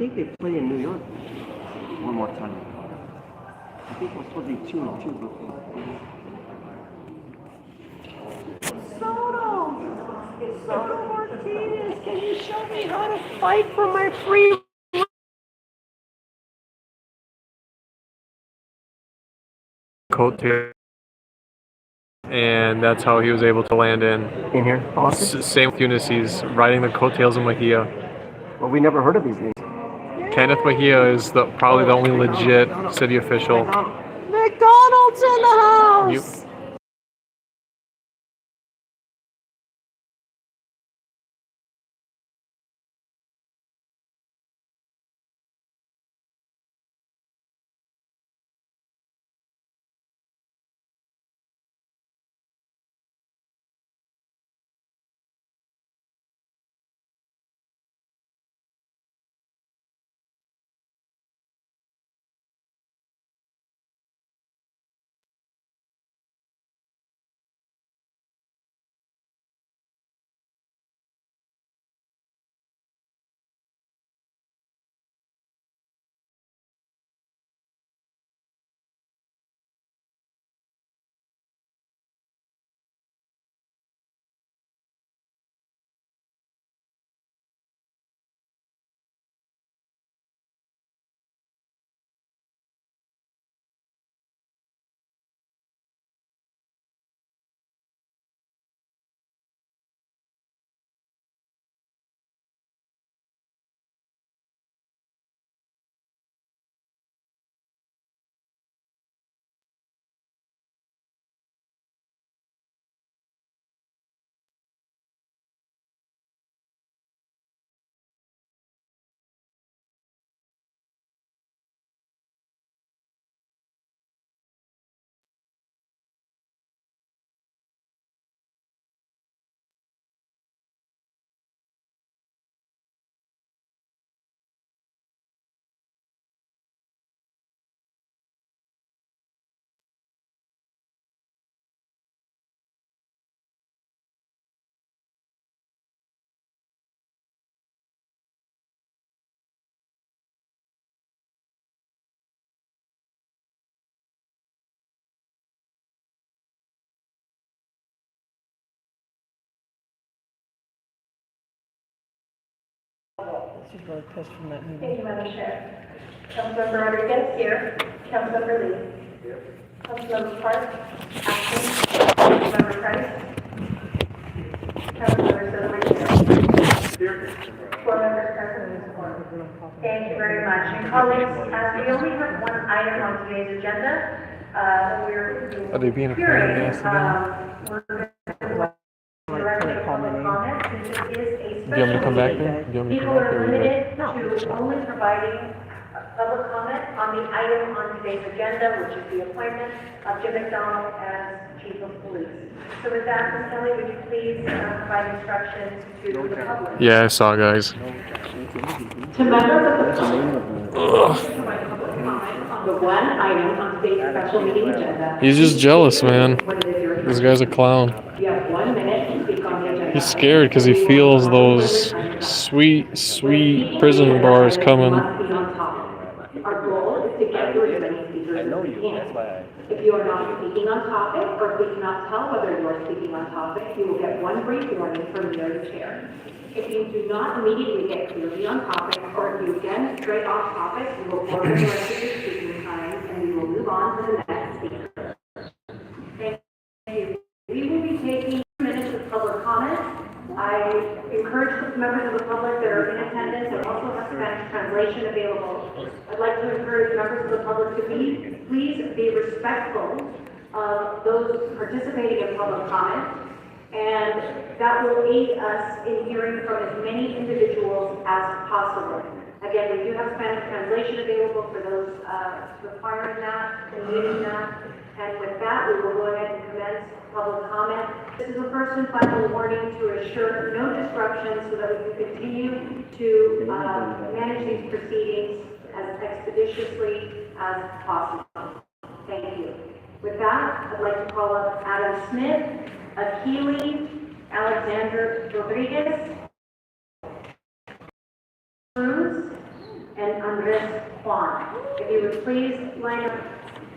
think they play in New York One more time. I think it was supposed to be 2-2 before. Soto Martinez, can you show me how to fight for my free coattail, and that's how he was able to land in here? Austin? Same with Eunice, he's riding the coattails of Mejia. Well, we never heard of these names. Kenneth Mejia is probably the only legit city official. McDonald's in the house! Thank you, Madam Chair. Councilmember Rodriguez here. Councilmember Lee. Here. Councilmember Park. Absent. Councilmember Price. Councilmember Sotomayor. Here. 4 members present and support. Thank you very much. And colleagues, as we only have one item on today's agenda, Are they being a pain in the ass again? we're going to directly public comment, since it is a Do you want me to come back then? Do you want me to People come back are or are you limited good? to only providing public comment on the item on today's agenda, which is the appointment of Jim McDonald as Chief of Police. So with that, Ms. Kelly, would you please provide instructions to the public? Yeah, I saw, guys. To members of the public, provide public comment on the one item on today's special meeting agenda. He's just jealous, man. What it is you're This guy's a clown. You have 1 minute to speak on the agenda. He's scared because he feels those sweet, sweet prison bars coming. Our goal is to get through as many speakers as we can. If you are not speaking on topic, or if we cannot tell whether you are speaking on topic, you will get 1 brief warning from your chair. If you do not immediately get clearly on topic, or if you again stray off topic, we will order the rest of your speaking time, and we will move on to the next speaker. Thank you. We will be taking 2 minutes of public comment. I encourage the members of the public that are in attendance and also have Spanish translation available. I'd like to encourage members of the public to please be respectful of those participating in public comment, and that will aid us in hearing from as many individuals as possible. Again, we do have Spanish translation available for those requiring that and needing that. And with that, we will go ahead and commence public comment. This is a first and final warning to assure no disruptions so that we can continue to manage these proceedings as expeditiously as possible. Thank you. With that, I'd like to call up Adam Smith, Akili Alexander Rodriguez, Cruz, and Andres Juan. If you would please line up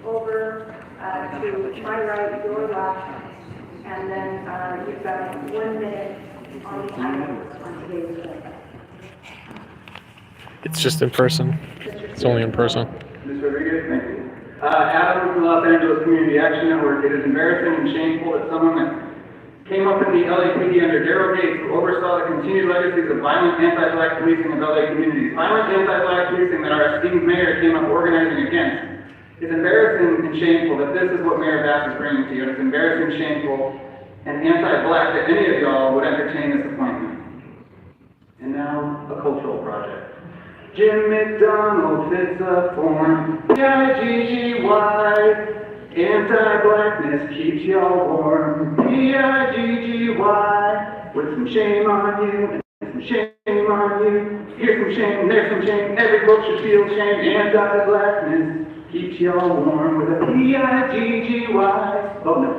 over to my right, your left, and then you've got 1 minute on the items on today's agenda. It's just in person. It's only in person. Ms. Rodriguez, thank you. Adam from the Los Angeles Community Action Network. It is embarrassing and shameful that someone that came up in the LAPD under Daryl Gates, who oversaw the continued legacies of violent anti-black policing of LA communities, violent anti-black policing that our esteemed mayor came up organizing against. It's embarrassing and shameful that this is what Mayor Bass is bringing to you, and it's embarrassing, shameful, and anti-black that any of y'all would entertain this appointment. And now, a cultural project. Jim McDonald fits a form, P-I-G-G-Y, anti-blackness keeps y'all warm, P-I-G-G-Y, with some shame on you, and some shame on you, here's some shame, there's some shame, every book should feel shame, anti-blackness keeps y'all warm, with a P-I-G-G-Y, oh no.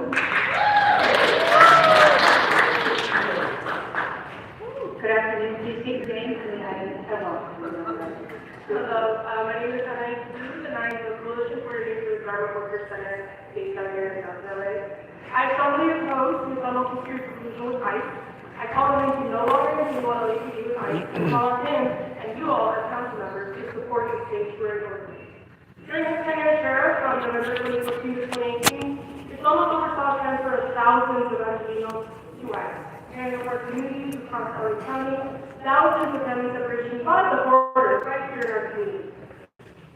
Good afternoon, please state your name and the item at all. Hello, my name is Anna Cruz, and I'm the Coalition Coordinator for the Garment Workers Center based out here in South LA. I strongly oppose McDonnell's history collusion with ICE. I call him to no longer continue on LAPD with ICE, and call on him and you all as council members to support the sanctuary ordinance. During his tenure as sheriff from November 2014 to 2018, McDonnell oversaw the transfer of thousands of Angelos to ICE. And in our communities across LA County, thousands of family separations by the border right here in our community.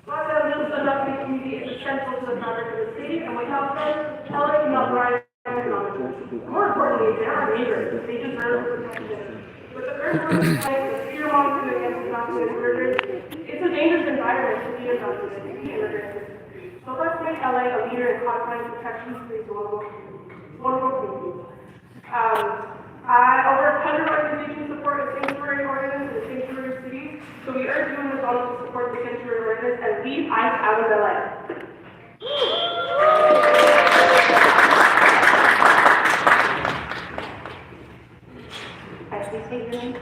Black Lives Matter community is essential to the fabric of the city, and without them, LA cannot thrive economically. More importantly, they are neighbors. They deserve protection. With the current the fear mongering against undocumented immigrants, it's a dangerous environment to be undocumented immigrants. So let's make LA a leader in codifying protections for these vulnerable communities. Over 100 organizations support the sanctuary ordinance in the sanctuary city, so we urge you and McDonald to support the sanctuary ordinance and leave ICE out of LA. Please state your name.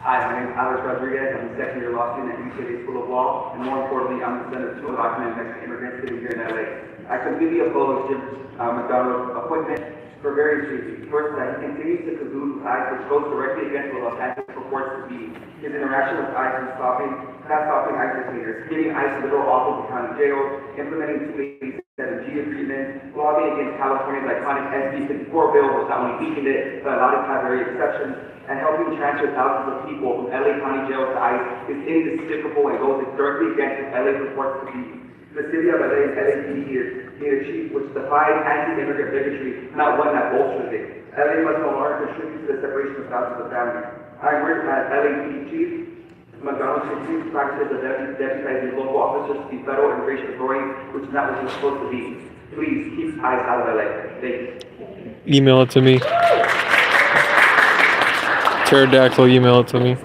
Hi, my name is Alex Rodriguez. I'm a second-year law student at UCLA School of Law, and more importantly, I'm the son of two undocumented Mexican immigrants living here in LA. I completely oppose Jim McDonald's appointment for various reasons. First, that he continues to collude with ICE, which goes directly against what Los Angeles purports to be his interaction with ICE and stopping ISIS leaders, giving ICE literal office in county jails, implementing 287G agreements, lobbying against California's iconic SB 54 bill, which not only weakened it, but allowed it to have very exceptions, and helping transfer thousands of people from LA County jails to ICE is indescribable and goes directly against what LA purports to be. The city of LA and LAPD need a chief which defies anti-immigrant bigotry, not one that bolsters it. LA must no longer contribute to the separation of thousands of families. I work as LAPD chief. McDonald continues practices of deputizing local officers to be federal immigration authority, which is not what it's supposed to be. Please keep ICE out of LA. Thank you. Email it to me. Pterodactyl, email it to me.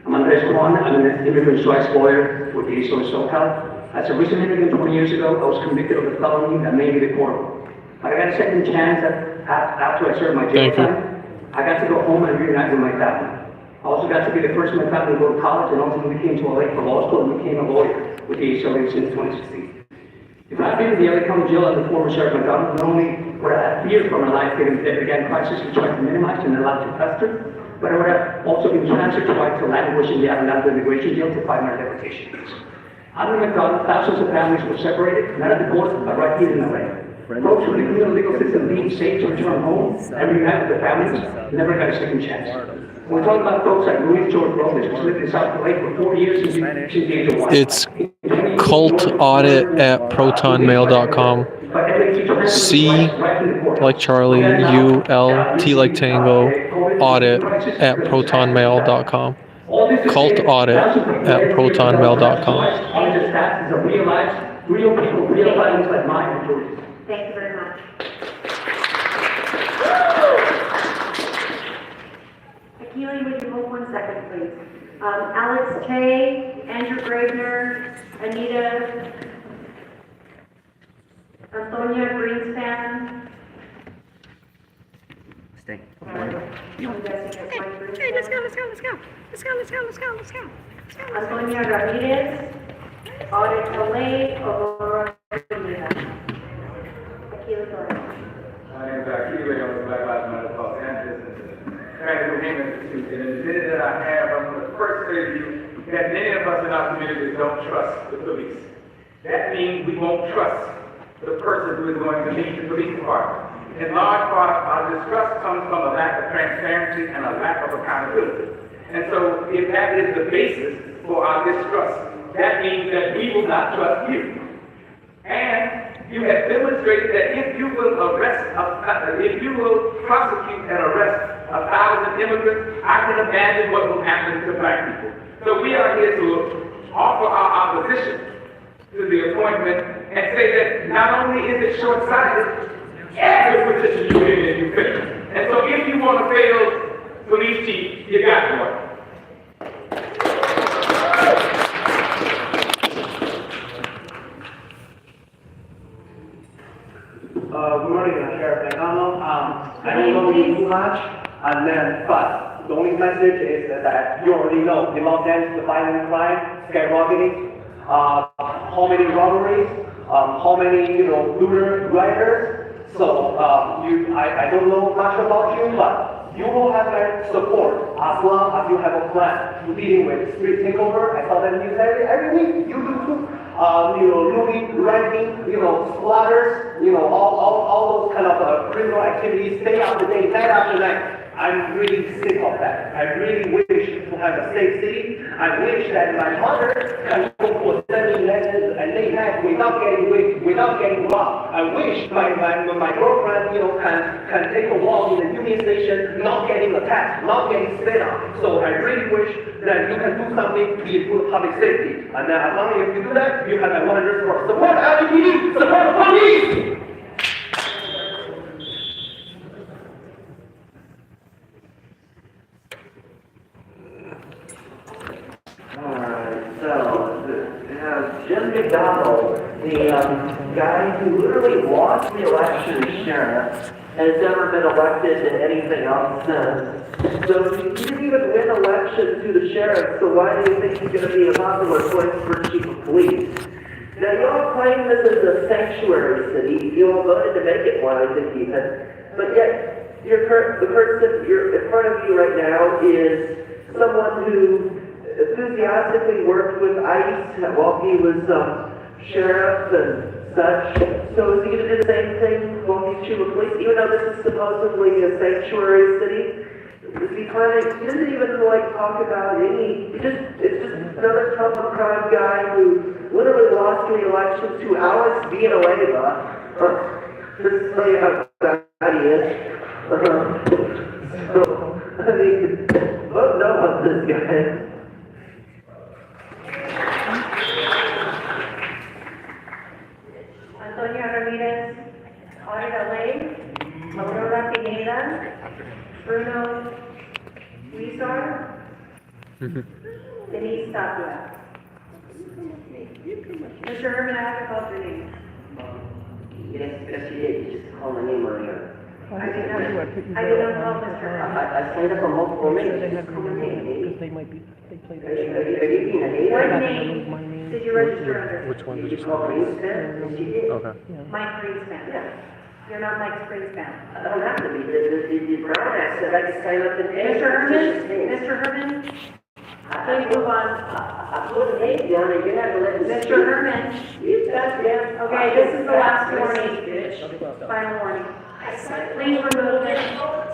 I'm Andres Juan. I'm an immigrant rights lawyer with the ASO SoCal. As a recent immigrant 20 years ago, I was convicted of a felony that made me deportable. But I got a second chance after I served my jail time. I got to go home and reunite with my family. I also got to be the first in my family to go to college and ultimately came to LA for law school and became a lawyer with the ASO since 2016. If I'd been in the LA County Jail as a former Sheriff McDonald, not only would I have feared for my life given the again crisis we tried to minimize and allow to fester, but I would have also been transferred to languish in the Atlanta immigration jail to find my deportation case. Under McDonald, thousands of families were separated, not at the border, but right here in LA. Folks who lived in the legal system being safe to return home and reunite with their families never got a second chance. When we're talking about folks like Luis George Robles, who's lived in South LA for 40 years since the age of 1. It's cultaudit@protonmail.com. C like Charlie, U, L, T like Tango, audit@protonmail.com. cultaudit@protonmail.com. Thank you very much. Keely, would you hold 1 second, please? Alex Tay, Andrew Gravener, Anita, Antonia Greenspan. Stay. Hey, let's go. Antonia Ramirez, Audit Malay, Aurora Pineda. Aquila Torres. My name is Akili, I'm with Black Lives Matter Los Angeles. Trans Agreement Institute. And in the minute that I have, I'm going to first say to you that many of us in our community don't trust the police. That means we won't trust the person who is going to lead the police department. In large part, our distrust comes from a lack of transparency and a lack of accountability. And so if that is the basis for our distrust, that means that we will not trust you. And you have demonstrated that if you will prosecute and arrest 1,000 immigrants, I can imagine what will happen to black people. So we are here to offer our opposition to the appointment and say that not only is it short-sighted, every position you in, you fail. And so if you want to fail police chief, you got one. Good morning, Sheriff McDonnell. I don't know you too much, but the only message is that you already know the law stands to violent crime, skyrocketing, how many robberies, how many looter rioters. So I don't know much about you, but you will have their support as long as you have a plan to dealing with street takeover. I saw that news every week. You do too. Looting, renting, splatters, all those kind of criminal activities, day after day, night after night. I'm really sick of that. I really wish to have a safe city. I wish that my mother can go to a 7-Eleven and lay back without getting robbed. I wish my girlfriend, can take a walk in the Union Station, not getting attacked, not getting spit on. So I really wish that you can do something to improve public safety. And as long as you do that, you have my 100% support LAPD, support the police! Jim McDonald, the guy who literally lost the election as sheriff, has never been elected to anything else since. So he didn't even win election to the sheriff, so why do you think he's going to be a popular choice for chief of police? Now, you all claim this is a sanctuary city. You all voted to make it one, I think even. But yet, the person in front of you right now is someone who enthusiastically worked with ICE while he was sheriff and such. So is he going to do the same thing while he's chief of police? Even though this is supposedly a sanctuary city, he doesn't even talk about it's just another tough crime guy who literally lost the election to Alex Villanueva. Just to tell you how bad he is. So, I mean, vote no on this guy. Antonia Ramirez, Audit LA, Aurora Pineda, Bruno Huizar, Denise Tapia. Mr. Herman, I have to call your name. Yes, you did. You just called my name earlier. I did not call Mr. Herman. I signed up for multiple meetings. Just call my name, maybe. Are you being a hater? What name did you register under? Which one Did did you you call me Spence? Yes, you did. Okay. Mike Greenspan. Yeah. You're not Mike Greenspan. I don't have to be. The Brown Act said I could sign up in any. Mr. Herman, please move on. I put a name down and you have to let me. Mr. Herman. You goddamn. Okay, this is the last warning. Final warning. Please remove it.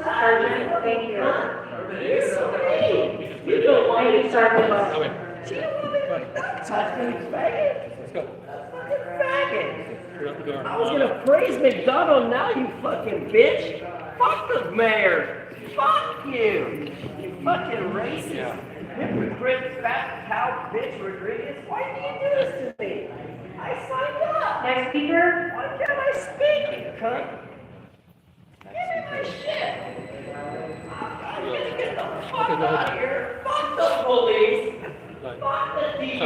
Sergeant, thank you. Thank you, Sergeant. I was gonna praise McDonald now, you fucking bitch. Fuck the mayor. Fuck you. You fucking racist. Hypocrite, fat cow, bitch, Rodriguez. Why did you do this to me? I signed up. Next speaker. Why can't I speak, you cunt? Give me my shit. I'm gonna get the fuck out of here. Fuck the police. Fuck the DA.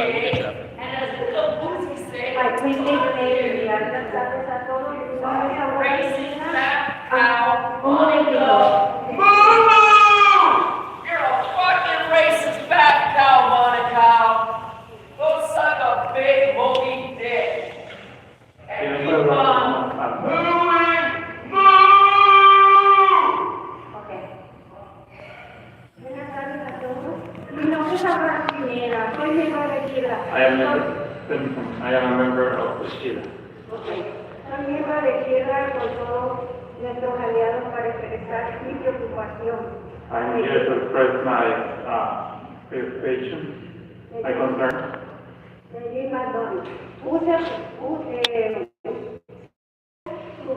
And as Bill Boozy said, I please state your name and the evidence that was that photo. racist, fat cow, Thank you. move! I am a member of the Shira. Soy miembro de Tierra con todos nuestros aliados para expresar mi preocupación. I'm here to express my preoccupation, my concern. McDonald. Su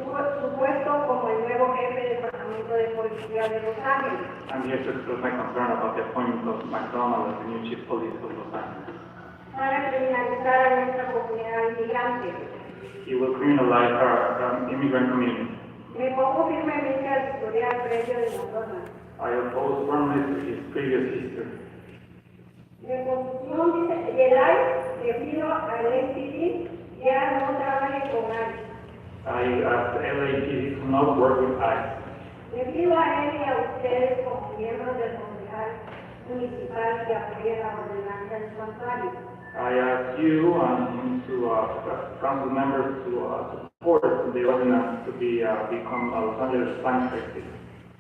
puesto como el nuevo jefe del Departamento de Policía de Los Ángeles. I'm here to express my concern about the appointment of McDonald as the new chief police of Los Angeles. Para criminalizar a nuestra comunidad inmigrante. He will criminalize our immigrant community. Me pongo firmemente al historial previo de McDonald. I oppose firmly to his previous history. De construcción de ICE, debido al LAPD, ya no trabaje con ICE. I asked LAPD to not work with ICE. Debido a él y a ustedes como miembros del Consejo Municipal que apoyen la ordenanza del santuario. I asked you and to council members to support the ordinance to become a Los Angeles sanctuary city.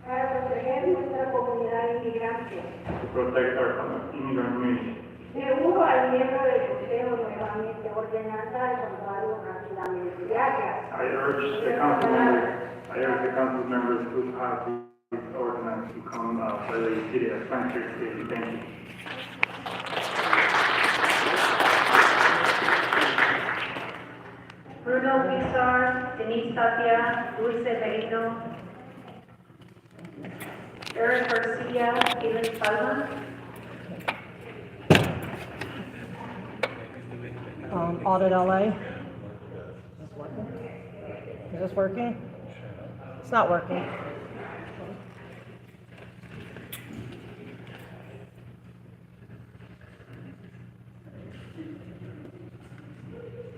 Para proteger nuestra comunidad inmigrante. To protect our immigrant community. Me uno al miembro del Consejo nuevamente ordenanza del santuario rápidamente. Gracias. I urge the council members to have this ordinance become the city a sanctuary city. Thank you. Bruno Guizar, Denise Tapia, Luis Severino, Eric Garcia, Elin Palma. Audit LA. Is this working? It's not working.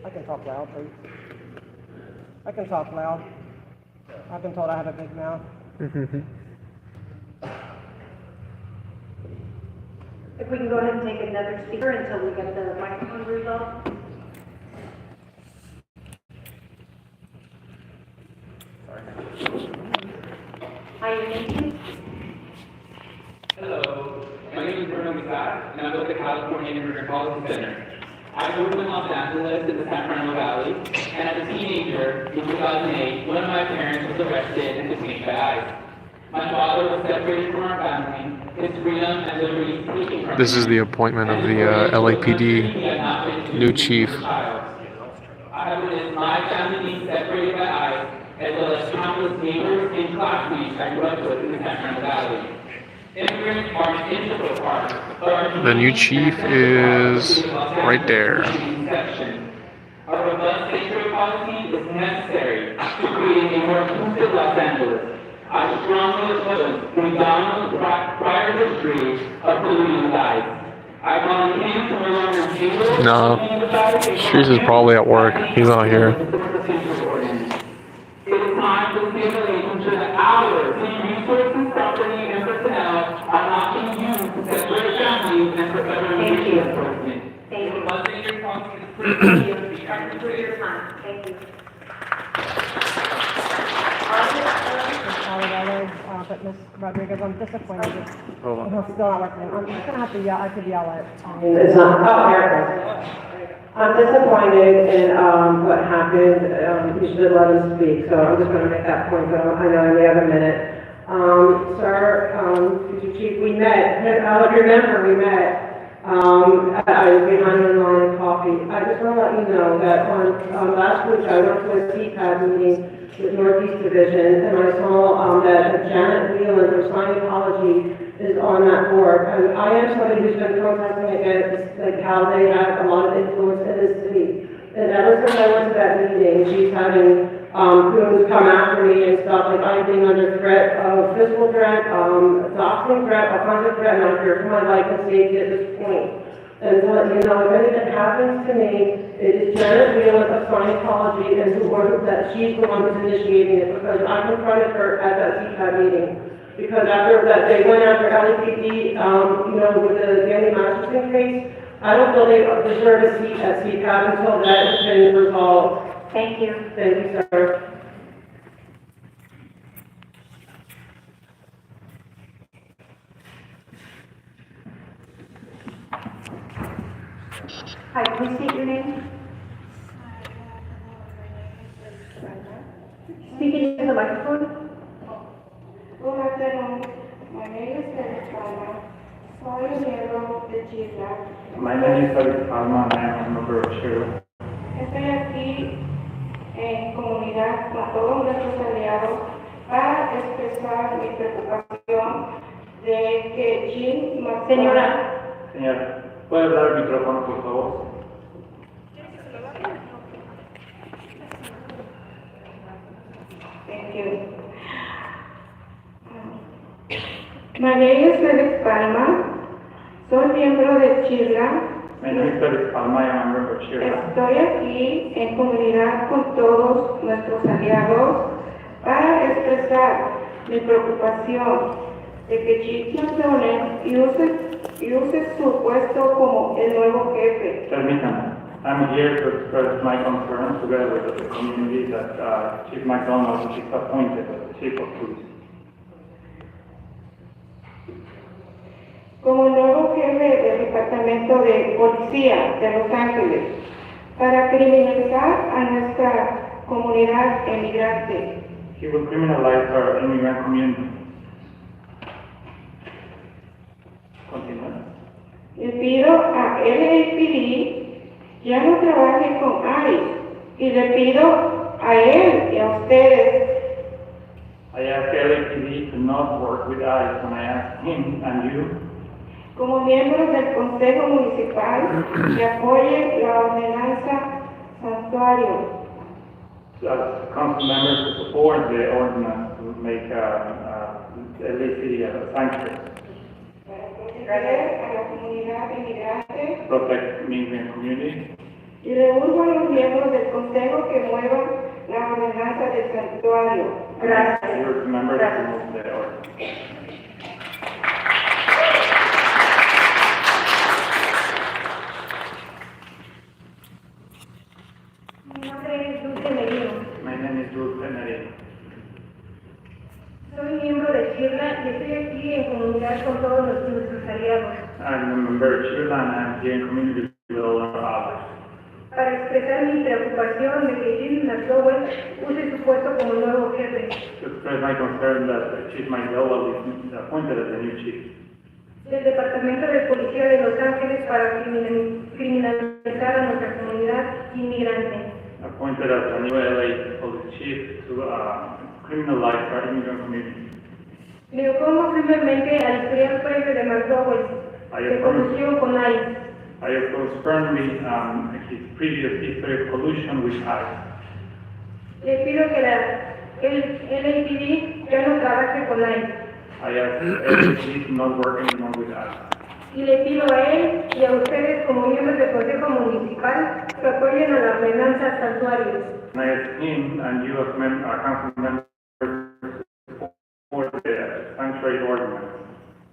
I can talk loud, please. I can talk loud. I've been told I have a big mouth. If we can go ahead and take another speaker until we get the microphone resolved. Hi, your name, please? Hello, my name is Bruno Guizar, and I'm with the California Immigrant Policy Center. I grew up in Los Angeles in the San Fernando Valley, and as a teenager, in 2008, one of my parents was arrested and detained by ICE. My father was separated from our family, his freedom and liberty taken from him. This is the appointment of the LAPD new chief. I have witnessed my family being separated by ICE, as well as countless neighbors and classmates I grew up with in the San Fernando Valley. Immigrants are an integral part of our The new chief is right there. A robust sanctuary policy is necessary to create a more inclusive Los Angeles. I strongly oppose McDonald's prior history of polluting with ICE. I volunteer to no longer jingle. No, Streets is probably at work. He's not here. It is time to stimulate to ensure that our city resources, property, and personnel are not being used to separate families and for government enforcement. Thank you. Busing your policy is Thank you. Thank you for your time. Thank you. But Ms. Rodriguez, I'm disappointed. Hold on. It's still not working. I'm just gonna have to yell. I could yell it. It's not, oh, here it is. I'm disappointed in what happened. You should let him speak, so I'm just going to make that point, but I know I only have a minute. Sir, Future Chief, we met. I remember we met. I was behind in line of coffee. I just want to let you know that on last week I went to a CPAD meeting with Northeast Division, and I saw that Janet Wheelan from Scientology is on that board. And I am somebody who's been protesting against like how they have a lot of influence in this city. And ever since I went to that meeting, she's having goons come after me and stuff, like I'm being under threat of physical threat, doxing threat, all kinds of threat, and I'm fear for my life and safety at this point. And to let you know, if anything happens to me, it is Janet Wheelan of Scientology and that she's the one who's initiating it, because I confronted her at that CPAD meeting. Because after that, they went after LAPD, with the Danny Masterson case. I don't feel they deserve a seat at CPAD until that has been resolved. Thank you. Thank you, sir. Hi, please state your name. Speaking in the microphone. Good afternoon. My name is Alexandra. Soy miembro de Chisla. My name is David Palma, and I am a member of Shiro. Estoy aquí en comunidad con todos nuestros aliados para expresar mi preocupación de que Jim McDonald. Señora, ¿puede hablar al micrófono, por favor? Thank you. My name is Felix Palma. Soy miembro de Chisla. My name is David Palma, I am a member of Shiro. Estoy aquí en comunidad con todos nuestros aliados para expresar mi preocupación de que Jim McDonald use su puesto como el nuevo jefe. Permítame. I'm here to express my concern together with the community that Chief McDonald is appointed as the Chief of Police. Como nuevo jefe del Departamento de Policía de Los Ángeles para criminalizar a nuestra comunidad emigrante. He will criminalize our immigrant community. Continúa. Le pido a LAPD ya no trabaje con ICE y le pido a él y a ustedes. I asked LAPD to not work with ICE when I asked him and you, Como miembros del Consejo Municipal, que apoyen la ordenanza santuario. as council members, to support the ordinance to make LAPD a sanctuary, Proteger a la comunidad emigrante protect immigrant community. y le urjo a los miembros del Consejo que muevan la ordenanza del santuario. Gracias. Your members to move the ordinance. Mi nombre es Dulce Merino. My name is Ruth Kennedy. Soy miembro de Chirla y estoy aquí en comunidad con todos nuestros aliados I'm a member of Shirla and I'm here in community with all our allies. para expresar mi preocupación de que Jim McDowell use su puesto como nuevo jefe. To express my concern that Chief McDonnell is appointed as the new chief Del Departamento de Policía de Los Ángeles para criminalizar a nuestra comunidad inmigrante. appointed as the new LA police chief to criminalize our immigrant community. Me opongo firmemente al historial previo de McDowell de corrupción con ICE. I oppose firmly his previous history of collusion with ICE. Le pido que el LAPD ya no trabaje con ICE. I ask LAPD to not work anymore with ICE. Y le pido a él y a ustedes como miembros del Consejo Municipal que apoyen a la ordenanza santuarios. And I ask him and you as council members for the sanctuary ordinance.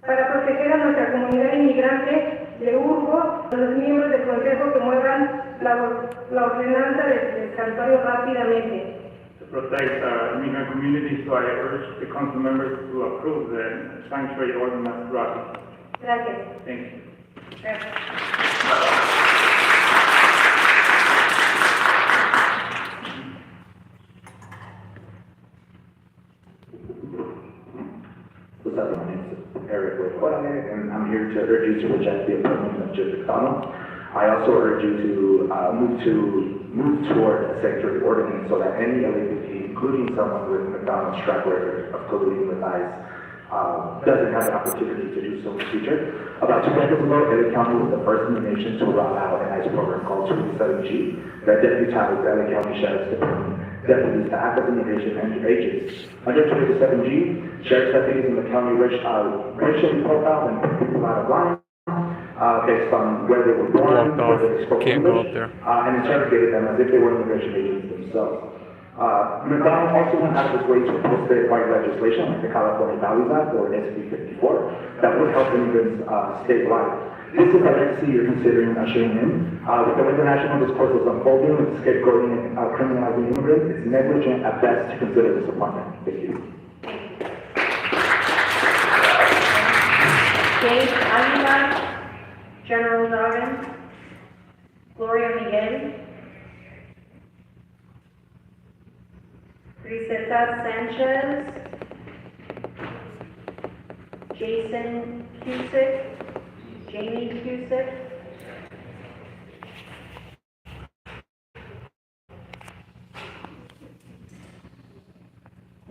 Para proteger a nuestra comunidad inmigrante, le urjo a los miembros del Consejo que muevan la ordenanza del santuario rápidamente. To protect our immigrant community, so I urge the council members to approve the sanctuary ordinance rapidly. Gracias. Thank you. What's up, my name is Eric Whitway, and I'm here to urge you to reject the appointment of Jim McDonald. I also urge you to move toward a sanctuary ordinance so that any LAPD, including someone with McDonald's track record of colluding with ICE, doesn't have an opportunity to do so in the future. About 2 decades ago, LA County was the first in the nation to roll out an ICE program called 27G that deputized the LA County Sheriff's Department deputies to act as immigration agents. Under 27G, sheriff's deputies in the county racially profiled and people out of line based on where they were born, whether they spoke Can't go English, up there. and interrogated them as if they were immigration agents themselves. McDonald also went out of his way to oppose state-wide legislation like the California Values Act or SB 54 that would help immigrants statewide. This is the legacy you're considering ushering in. With the international discourses unfolding with scapegoating and criminalizing immigrants, it's negligent at best to consider this appointment. Thank you. James Aguilar, General Darwin. Gloria Miguel, Griseta Sanchez, Jason Cusick, Jamie Cusick,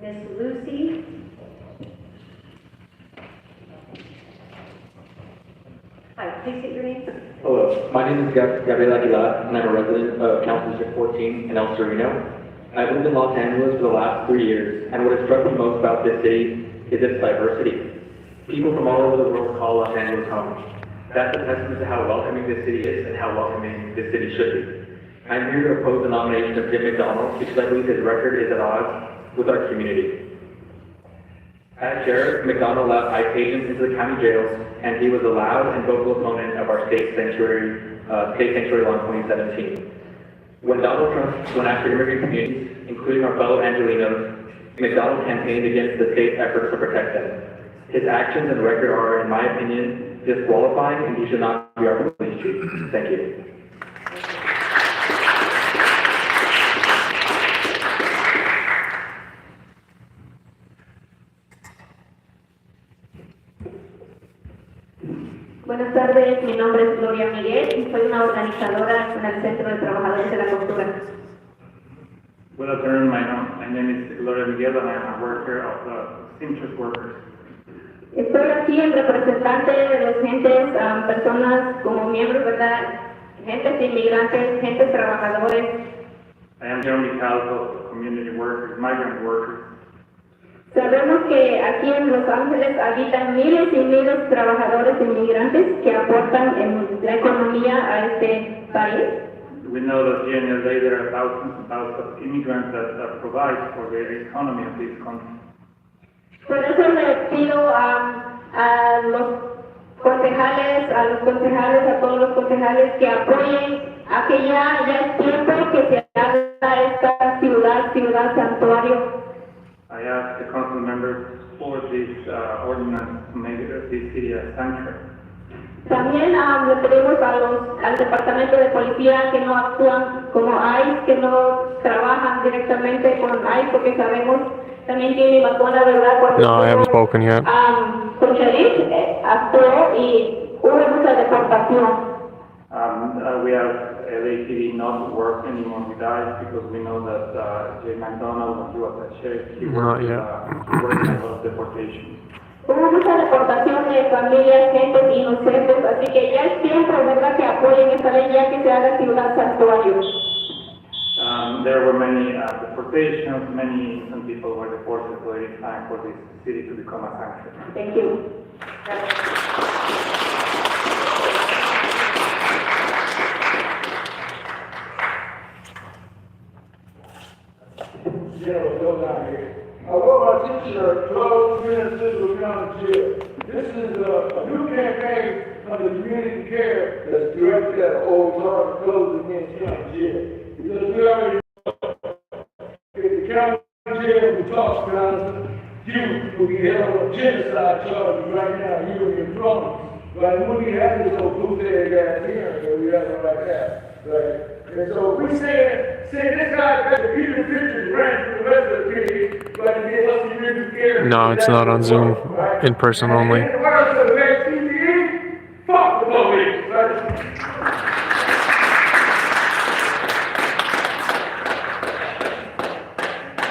Miss Lucy, hi, please state your name. Hello, my name is Gabriel Aguilar, and I'm a resident of Council District 14 in El Sereno. I've lived in Los Angeles for the last 3 years, and what has struck me most about this city is its diversity. People from all over the world call Los Angeles home. That's a testament to how welcoming this city is and how welcoming this city should be. I'm here to oppose the nomination of Jim McDonald because I believe his record is at odds with our community. As sheriff, McDonnell allowed ICE agents into the county jails, and he was a loud and vocal opponent of our state sanctuary law in 2017. When Donald Trump went after immigrant communities, including our fellow Angelinos, McDonald campaigned against the state's efforts to protect them. His actions and record are, in my opinion, disqualifying, and he should not be our police chief. Thank you. Buenas tardes, mi nombre es Gloria Miguel y soy una organizadora en el Centro de Trabajadores de la Cultura. Good afternoon, my name is Gloria Miguel and I'm a worker of the Seamstress Workers. Estoy aquí en representante de los gentes, personas como miembros, ¿verdad? Gentes inmigrantes, gentes trabajadores. I am here on behalf of community workers, migrant workers. Sabemos que aquí en Los Ángeles habitan miles y miles de trabajadores inmigrantes que aportan en la economía a este país. We know that here in LA there are thousands and thousands of immigrants that provide for the economy of this country. Por eso le pido a los concejales, a todos los concejales que apoyen a que ya es tiempo que se haga esta ciudad santuario. I ask the council members for this ordinance to make this city a sanctuary. También le pedimos al departamento de policía que no actúan como ICE, que no trabajan directamente con ICE, porque sabemos también tiene vacuna, ¿verdad? Cuando No, I haven't spoken yet. con Sheriff actuó y hubo mucha deportación. We have LAPD not work anymore with ICE because we know that Jay McDonald, when he was a sheriff, he worked in a lot of deportation. Hubo mucha deportación de familias, gentes inocentes, así que ya es tiempo, ¿verdad?, que apoyen esta ley ya que se haga ciudad santuario. There were many deportations, many innocent people were deported, so it is time for this city to become a sanctuary. Thank you. Go down here. I wore my t-shirt, 12 minutes Central County Jail. This is a new campaign of the community care that's directed at old target closing in county jail. Because we already know if the county jail we talk about, you will be held on genocide charges right now, you and your brothers. But when we have this old blue-headed ass here, so we have it like that. Right? And so we say this guy got the Peter pictures ran through the rest of the city, but it gave us community care. No, it's not on Zoom. In person only. And the words of the CDE, fuck the police, right?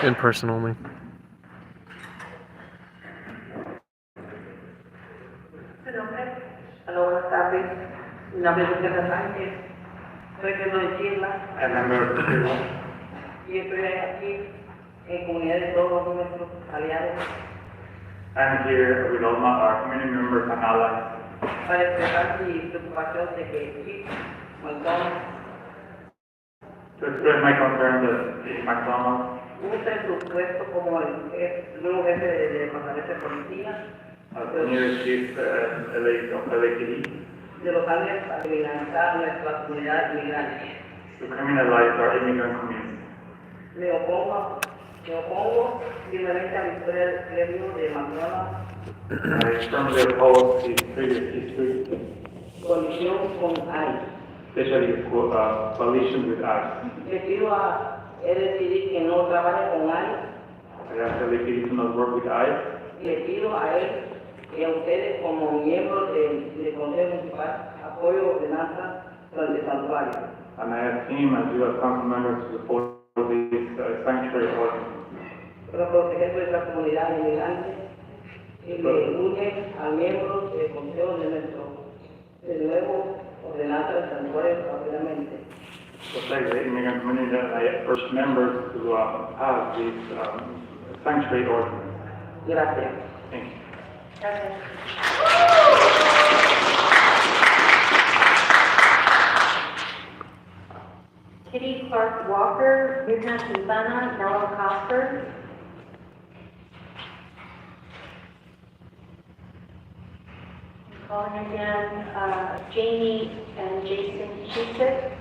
In person only. Hola, buenas tardes. Mi nombre es Lucas Sánchez. Soy de Chirla. Y estoy aquí en comunidad de todos nuestros aliados. I'm here with all our community members and allies. Para expresar mi preocupación de que Chief McDonald To express my concern that McDonald use su puesto como el nuevo jefe de departamento de policía as the new chief of LAPD de Los Ángeles para criminalizar nuestra comunidad inmigrante. to criminalize our immigrant community. Me opongo firmemente a la historia del gremio de McDonald, I firmly oppose his previous history, colisión con ICE. especially coalition with ICE. Le pido a LAPD que no trabaje con ICE. I ask LAPD to not work with ICE. Le pido a él y a ustedes como miembros del Consejo Municipal apoyo ordenanza del santuario. And I ask him and you as council members to support this sanctuary ordinance. Para proteger nuestra comunidad inmigrante y le une a miembros del Consejo de nuevo ordenanza del santuario rápidamente. Protect the immigrant community, and I urge members to pass this sanctuary ordinance. Gracias. Thank you. Kitty Clark Walker, Mirna Quintana, Nella Cosper. Calling again, Jamie and Jason Cusick.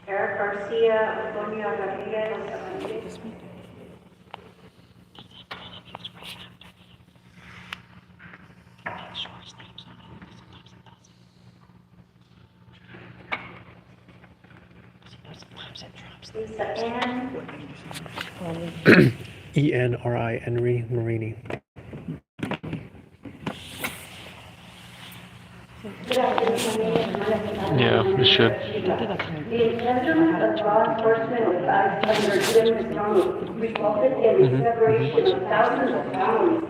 Eric Garcia, Antonio Rodriguez. Lisa Ann. E-N-R-I, Henry Marini. Yeah, it should. The endangerment of law enforcement with ICE under Jim McDonald resulted in the separation of thousands of families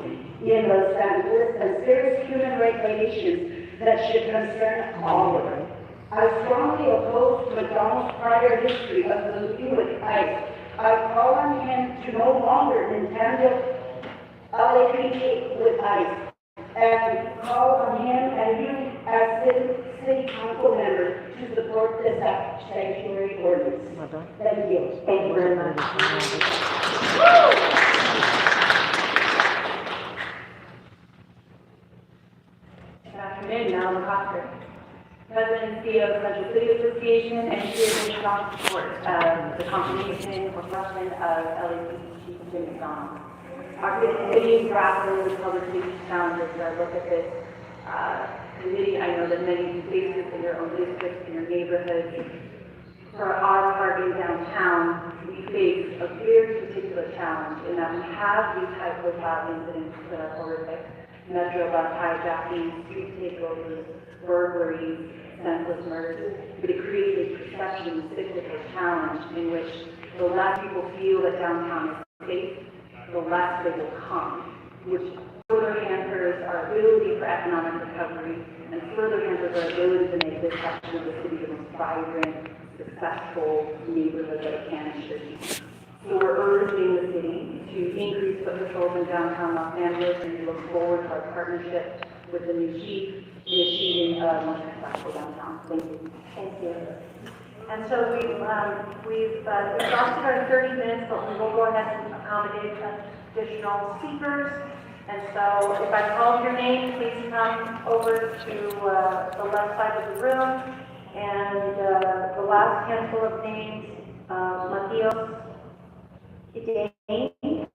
in Los Angeles and serious human rights violations that should concern all of us. I strongly oppose McDonald's prior history of colluding with ICE. I call on him to no longer entangle LAPD with ICE and call on him and you as city council members to support this sanctuary ordinance. Thank you. Thank you very much. Good afternoon, Madam Coster, President and CEO of Central City Association, and here in strong support of the confirmation or selection of LAPD Chief Jim McDonald. Our city grappling with public safety challenges as I look at this committee. I know that many of you face this in your own districts, in your neighborhoods. For our part in downtown, we face a very particular challenge in that we have these high-profile incidents that are horrific. Metro bus hijacking, street takeovers, burglaries, senseless murders, but it creates a perception, a cyclical challenge in which the less people feel that downtown is safe, the less they will come, which further hampers our ability for economic recovery and further hampers our ability to make this section of the city the most vibrant, successful neighborhood that it can and should be. So we're urging the city to increase foot patrols in downtown Los Angeles, and we look forward to our partnership with the new chief in achieving a more successful downtown. Thank you. Thank you. And so we've exhausted our 30 minutes, but we will go ahead and accommodate additional speakers. And so if I call your name, please come over to the left side of the room. And the last handful of names, Matios Hidane,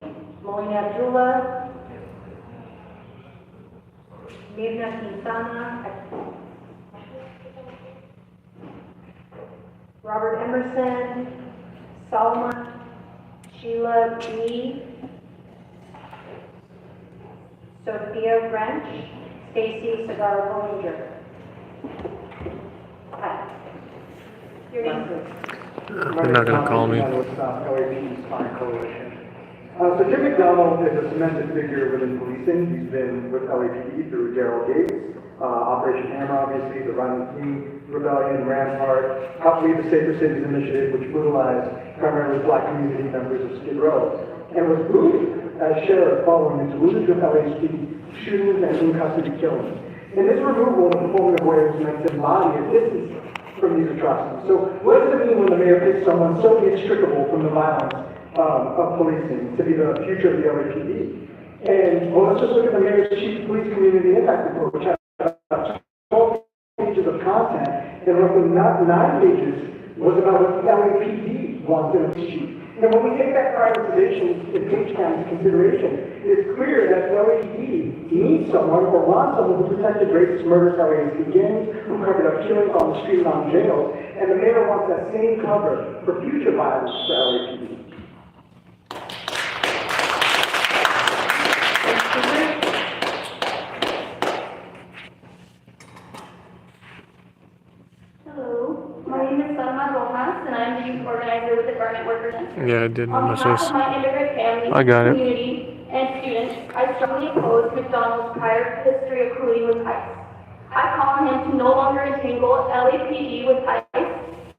Molina Abdullah, Mirna Quintana, Robert Emerson, Salma, Sheila B., Sophia French, Stacy Segar-Bollinger. Hi. Your name, please. They're not going to call me. So Jim McDonald is a cemented figure within policing. He's been with LAPD through Daryl Gates, Operation Hammer, obviously, the Ronnie King Rebellion, Rampart, Help Lead the Safer Cities Initiative, which brutalized primarily black community members of Skid Row, and was booted as sheriff following the delusion of LAPD shootings and in-custody killings. And this removal in the formative way was meant to embody a distance from these atrocities. So what does it mean when the mayor picks someone so inextricable from the violence of policing to be the future of the LAPD? And well, let's just look at the mayor's chief police community impact report, which has 12 pages of content, and roughly 9 pages was about what the LAPD wants in a police chief. And when we take that prioritization and page count into consideration, it's clear that the LAPD needs someone or wants someone who protected racist, murderous LAPD gangs, who covered up killings on the street and on jails, and the mayor wants that same cover for future violence for LAPD. Hello, my name is Salma Rojas, and I'm the youth organizer with the Garment Workers Center. Yeah, I did On miss behalf this. of my immigrant family, I got it. community, and students, I strongly oppose McDonald's prior history of colluding with ICE. I call on him to no longer entangle LAPD with ICE,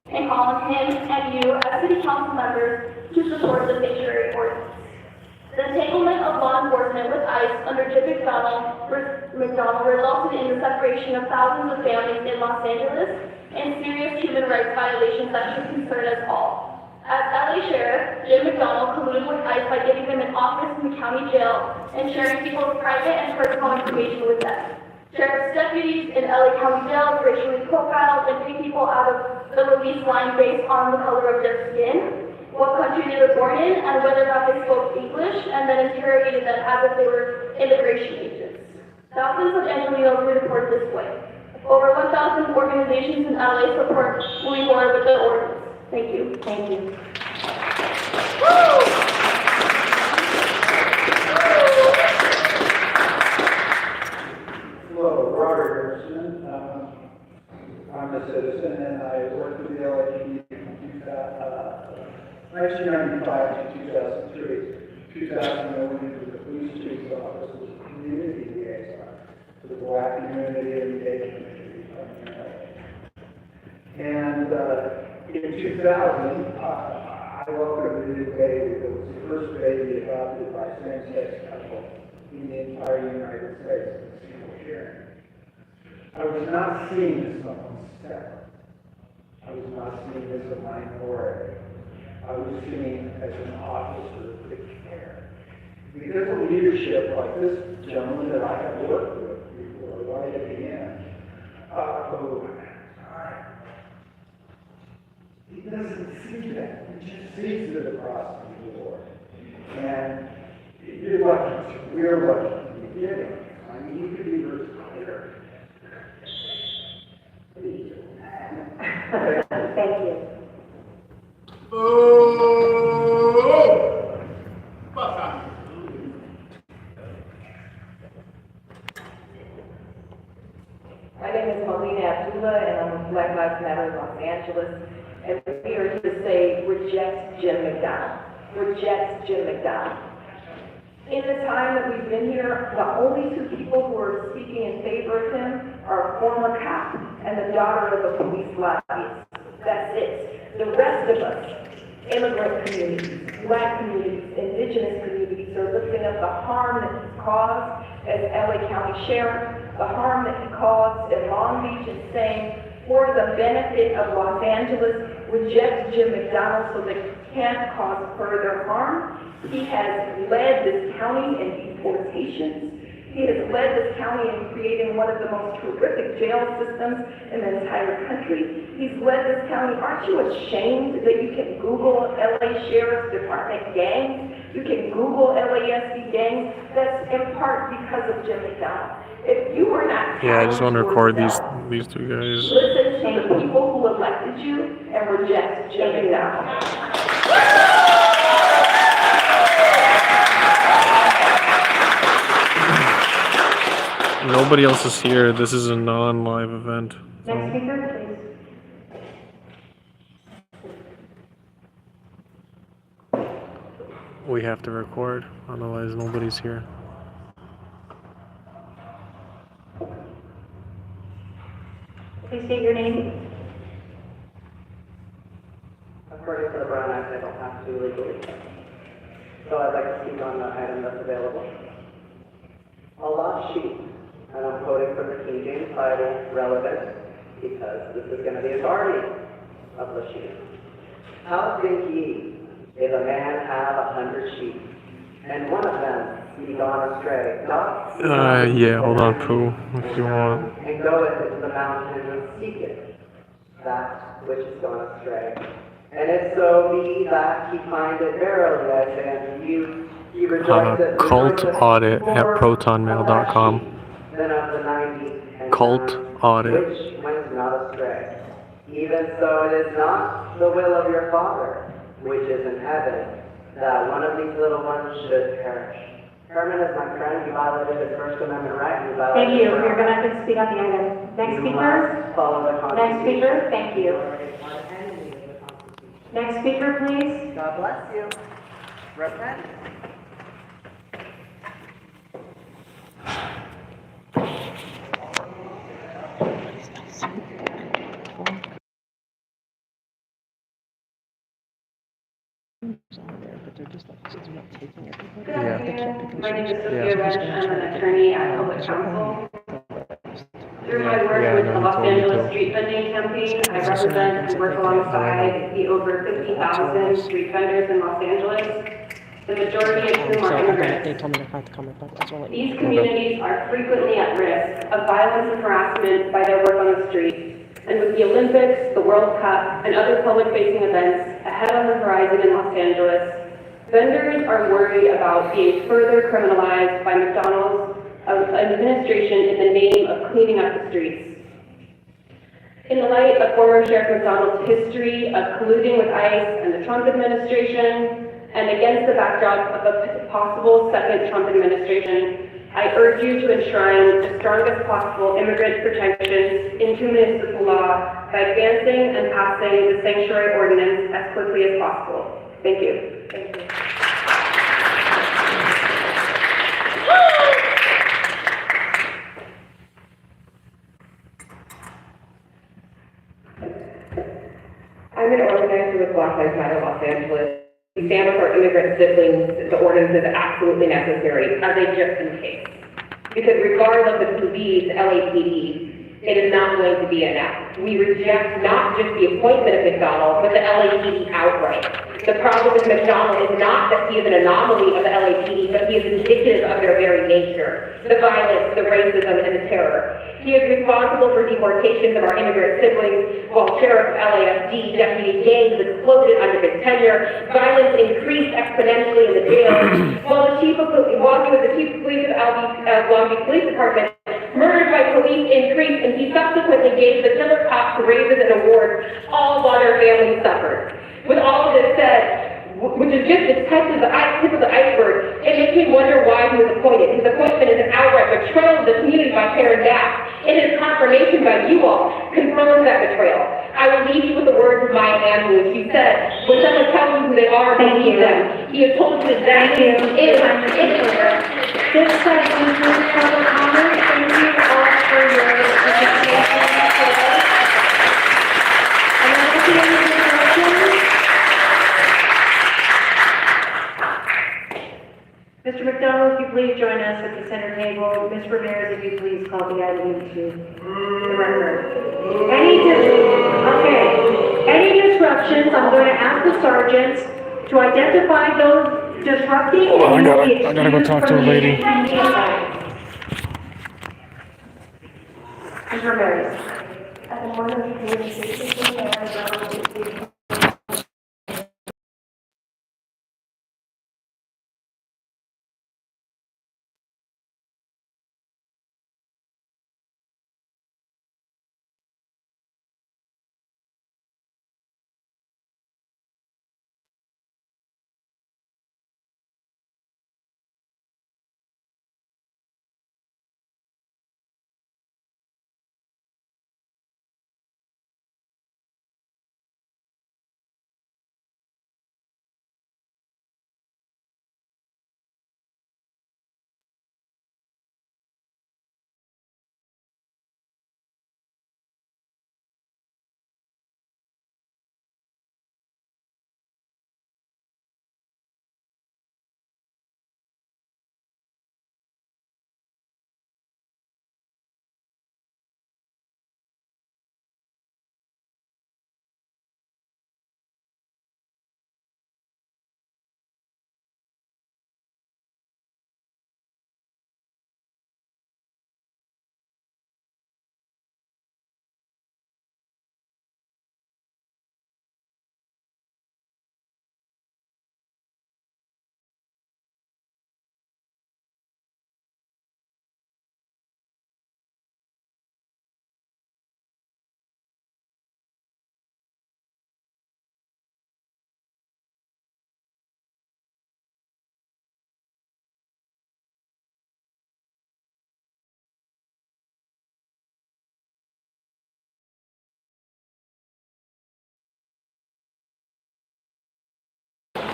and call on him and you, as city council members, to support the sanctuary ordinance. The entanglement of law enforcement with ICE under Jim McDonald resulted in the separation of thousands of families in Los Angeles and serious human rights violations that should concern us all. As LA Sheriff, Jim McDonald colluded with ICE by giving them an office in the county jail and sharing people's private and personal information with them. Sheriff's deputies in LA County jails racially profiled and picked people out of the release line based on the color of their skin, what country they were born in, and whether or not they spoke English, and then interrogated them as if they were immigration agents. Thousands of Angelenos were deported this way. Over 1,000 organizations in LA support moving forward with the ordinance. Thank you. Thank you. Hello, Robert Gerson. I'm a citizen and I worked with the LAPD from 1995 to 2003. 2000, I went into the police chief's office as a community liaison to the black community and the gay community. And in 2000, I welcomed a new baby. It was the first baby adopted by same-sex couple in the entire United States. I was not seen as someone separate. I was not seen as a minority. I was seen as an officer of the care. Because of leadership like this gentleman that I have worked with before, right at the end, he doesn't see that. He just sees it across the board. And you're lucky. We're lucky to be getting it. I mean, you could be very clear. Thank you. My name is Melina Abdullah, and I'm with Black Lives Matter in Los Angeles. And we're here to say, reject Jim McDonald. Reject Jim McDonald. In the time that we've been here, the only two people who are speaking in favor of him are a former cop and the daughter of a police lobbyist. That's it. The rest of us, immigrant communities, black communities, indigenous communities, are lifting up the harm that he's caused as LA County Sheriff, the harm that he caused in Long Beach, and saying, for the benefit of Los Angeles, reject Jim McDonald so that he can't cause further harm. He has led this county in deportations. He has led this county in creating one of the most horrific jail systems in the entire country. He's led this county. Aren't you ashamed that you can Google LA Sheriff's Department gangs? You can Google LASD gangs? That's in part because of Jim McDonald. If you were not Yeah, I just want to record yourself, these two guys. listen to the people who elected you and reject Jim McDonald. Nobody else is here. This is a non-live event. Next speaker, please. We have to record, otherwise nobody's here. Please state your name. According to the Brown Act, I don't have to legally. So I'd like to speak on the item that's available. A lost sheep, and I'm quoting from the King James Bible, relevant, because this is going to be authority of the sheep. How think ye, if a man have 100 sheep, and one of them be gone astray? Yeah, hold on, Pooh, if you want. And goeth into the mountain and seeketh that which is gone astray. And if so be that he find it, verily I say unto you, Cult audit at protonmail.com. Then of the 90 and Cult audit. which went not astray. Even so it is not the will of your Father, which is in heaven, that one of these little ones should perish. Herman is my friend, you violated the First Amendment right, you violated... Thank you, you're gonna have to speak on the item. Next You speaker? must follow the Next Constitution. speaker, thank you. Next speaker, please. God bless you. Repent. Good afternoon. My name is Sophia Resch. I'm an attorney at Public Counsel. Through my work with the Los Angeles Street Vending Campaign, I represent and work alongside the over 50,000 street vendors in Los Angeles, the majority of whom are immigrants. They told me to comment, but that's all I need. These communities are frequently at risk of violence and harassment by their work on the street. And with the Olympics, the World Cup, and other public-facing events ahead on the horizon in Los Angeles, vendors are worried about being further criminalized by McDonald's administration in the name of cleaning up the streets. In the light of former Sheriff McDonald's history of colluding with ICE and the Trump administration, and against the backdrop of a possible second Trump administration, I urge you to enshrine the strongest possible immigrant protections into municipal law by advancing and passing the sanctuary ordinance as quickly as possible. Thank you. Thank you. I'm an organizer with Black Lives Matter Los Angeles. We stand with our immigrant siblings. The ordinance is absolutely necessary as a just in case. Because regardless of who leads LAPD, it is not going to be enough. We reject not just the appointment of McDonald, but the LAPD outright. The problem with McDonald is not that he is an anomaly of the LAPD, but he is indicative of their very nature. The violence, the racism, and the terror. He is responsible for deportations of our immigrant siblings, while Sheriff of LAFD, Deputy Gaines, exploded under his tenure. Violence increased exponentially in the jails, while he was the chief of police of Long Beach Police Department. Murders by police increased, and he subsequently gave the killer cops raises and awards, all while their families suffered. With all of this said, which is just the tip of the iceberg, it makes me wonder why he was appointed. His appointment is an outright betrayal of the community by Karen Bass. And his confirmation by you all confirms that betrayal. I will leave you with the words of Maya Angelou. She said, when someone tells you who they are, believe them. He has told us exactly who he is. This concludes public comment. Thank you all for your participation today. And I'm looking at your questions. Mr. McDonald, if you please join us at the center table. Ms. Ramirez, if you please call the item into the record. Any disruptions, I'm going to ask the sergeants to identify those disrupting. Hold on, I gotta go talk to a lady. Ms. Ramirez. At the morning of communication,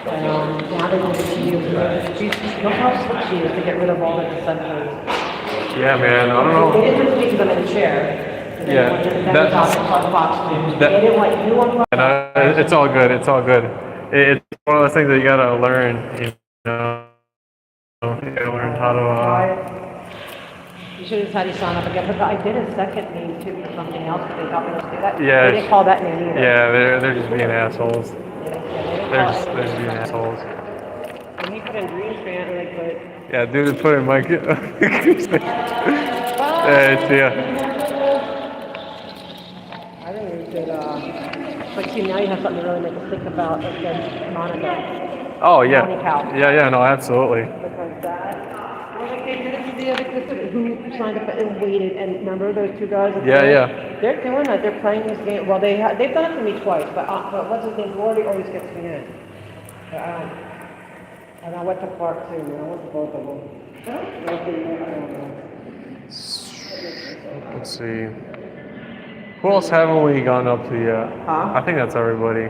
Now they need to use, look how slick she is to get rid of all the dissenters. Yeah, man, I don't know. They didn't speak them in the chair. Yeah, They didn't want you on. it's all good. It's all good. It's one of those things that you gotta learn. You know, you gotta learn how to. You should have had you sign up again, but I did a second name too for something else, but they got me to do that. Yeah. They didn't call that name either. Yeah, they're just being assholes. They're just being assholes. And he put in Greenspan, and they put. Yeah, dude, put in Mike. Yeah, it's I think we should, but see, now you have something to really make us think about against Monica. Oh, yeah. Monica. Yeah, no, absolutely. Because that, well, like they did it to the other kids who signed up and waited, and remember those two guys? Yeah. They're doing that, they're playing this game, well, they've done it to me twice, but what's his name, Gordy always gets me in. But, and I went to Clark too, man, I went to both of them. Let's see. Who else haven't we gone up to yet? Huh? I think that's everybody.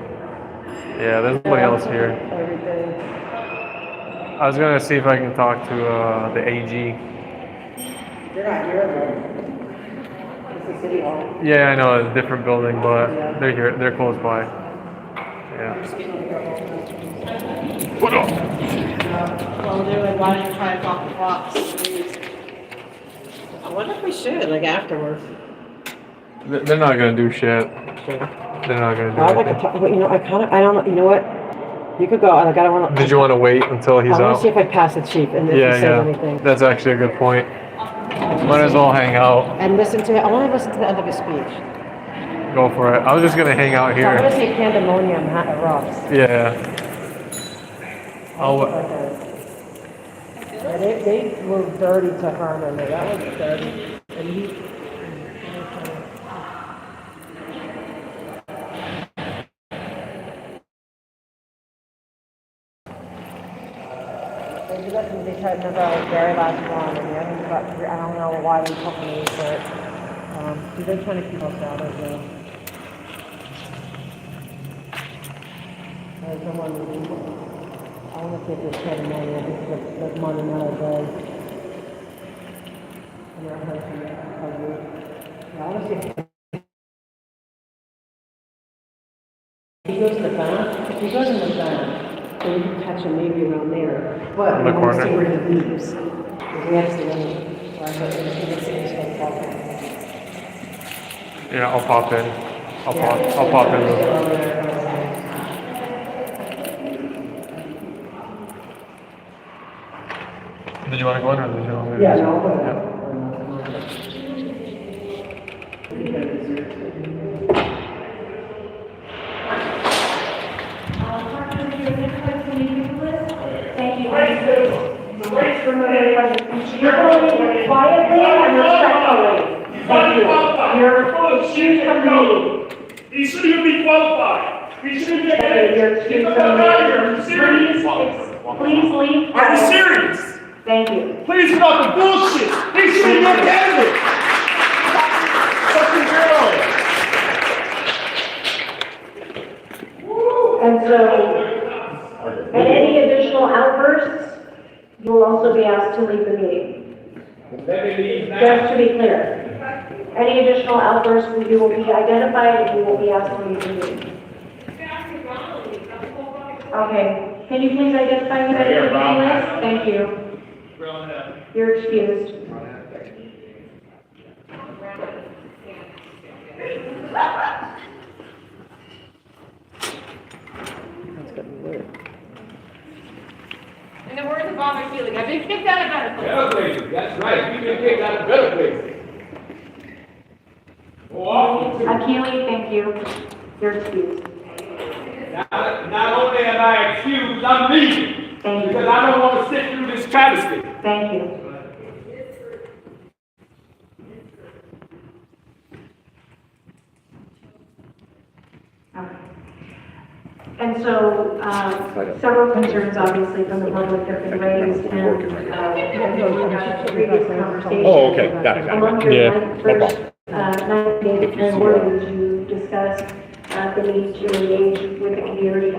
Yeah, there's nobody else here. Everything. I was gonna see if I can talk to the AG. They're not here though. It's the city hall. Yeah, I know, a different building, but they're here. They're close by. Yeah. What up? Well, they're like, why don't you try to talk to Fox? I wonder if we should, like afterwards. They're not gonna do shit. They're not gonna do I'd like it. to talk, but you know, I don't, you know what? You could go, like, I don't want to. Did you want to wait until he's I want out? to see if I pass the chief and if he says anything. That's actually a good point. Might as well hang out. And listen to it. I want to listen to the end of his speech. Go for it. I was just gonna hang out So I'm going to here. say pandemonium erupts. Yeah. Yeah, they were dirty to Herman. That was dirty. And he. They tried to remember our very last one, and I don't know why they took me, but they're trying to keep us out of the. There's someone I want to take this pandemonium. This is the monumental day. And I heard some I want to see. If he goes in the back, if he goes in the back, then you can catch him maybe around there. But In the we want to see corner. where he leaves. We have to see him. So I thought he was going to pop in. Yeah, I'll pop in. I'll pop in real quick. Did you want to go in or did you want me to? Yeah, no, I'll go in. Yeah. Thank you. You're going quietly and respectfully. Thank you. You're excused from the meeting. He shouldn't even be qualified. He shouldn't even Okay, you're excused from the meeting. Please leave. Are you serious? Thank you. Please get off the bullshit. He shouldn't even be candidate. Fucking girl. And so, and any additional outbursts, you will also be asked to leave the meeting. Just to be clear. Any additional outbursts, you will be identified and you will be asked to leave the meeting. Okay, can you please identify who that individual is? Thank you. You're excused. In the words of Bob McKeely, I've been kicked out of better places. Better places, that's right. You've been kicked out of better places. Akili, thank you. You're excused. Not only am I excused, I'm leaving. Thank you. Because I don't want to sit through this travesty. Thank you. Okay. And so, several concerns obviously from the public have been raised and, previous conversations. Oh, okay. Got it. Among your Yeah. first, 90 days and words, you discussed, the need to engage with the community,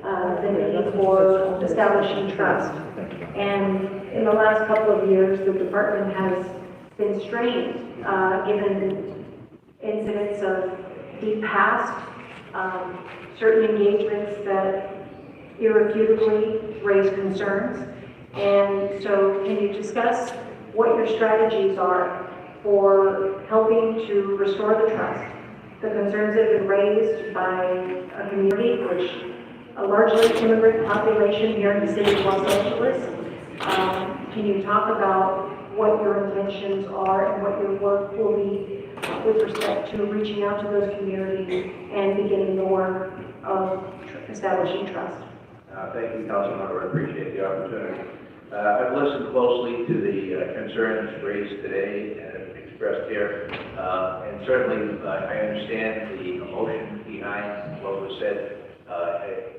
the need for establishing trust. And in the last couple of years, the department has been strained, given incidents of deep past, certain engagements that irrefutably raise concerns. And so can you discuss what your strategies are for helping to restore the trust? The concerns that have been raised by a community, which a largely immigrant population here in the city of Los Angeles. Can you talk about what your intentions are and what your work will be with respect to reaching out to those communities and beginning the work of establishing trust? Thank you, Councilmember. I appreciate the opportunity. I've listened closely to the concerns raised today and expressed here, and certainly I understand the emotion behind what was said.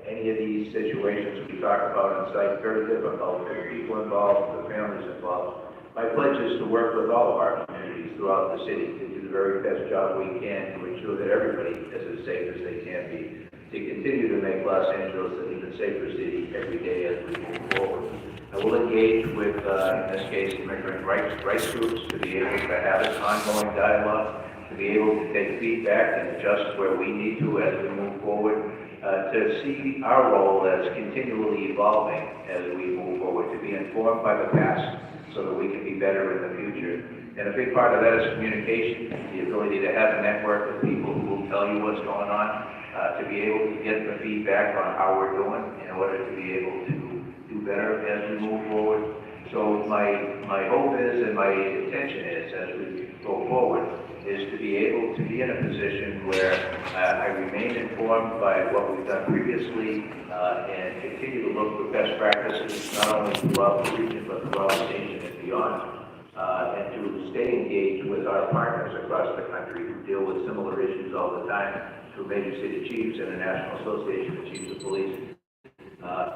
Any of these situations we talk about on site, very difficult. There are people involved, the families involved. My pledge is to work with all of our communities throughout the city to do the very best job we can to ensure that everybody is as safe as they can be, to continue to make Los Angeles an even safer city every day as we move forward. I will engage with, in this case, immigrant rights groups to be able to have an ongoing dialogue, to be able to take feedback and adjust where we need to as we move forward, to see our role as continually evolving as we move forward, to be informed by the past so that we can be better in the future. And a big part of that is communication, the ability to have a network of people who will tell you what's going on, to be able to get the feedback on how we're doing in order to be able to do better as we move forward. So my hope is and my intention is, as we go forward, is to be able to be in a position where I remain informed by what we've done previously and continue to look for best practices, not only throughout the region, but throughout the nation and beyond, and to stay engaged with our partners across the country who deal with similar issues all the time, through Major City Chiefs and the National Association of Chiefs of Police,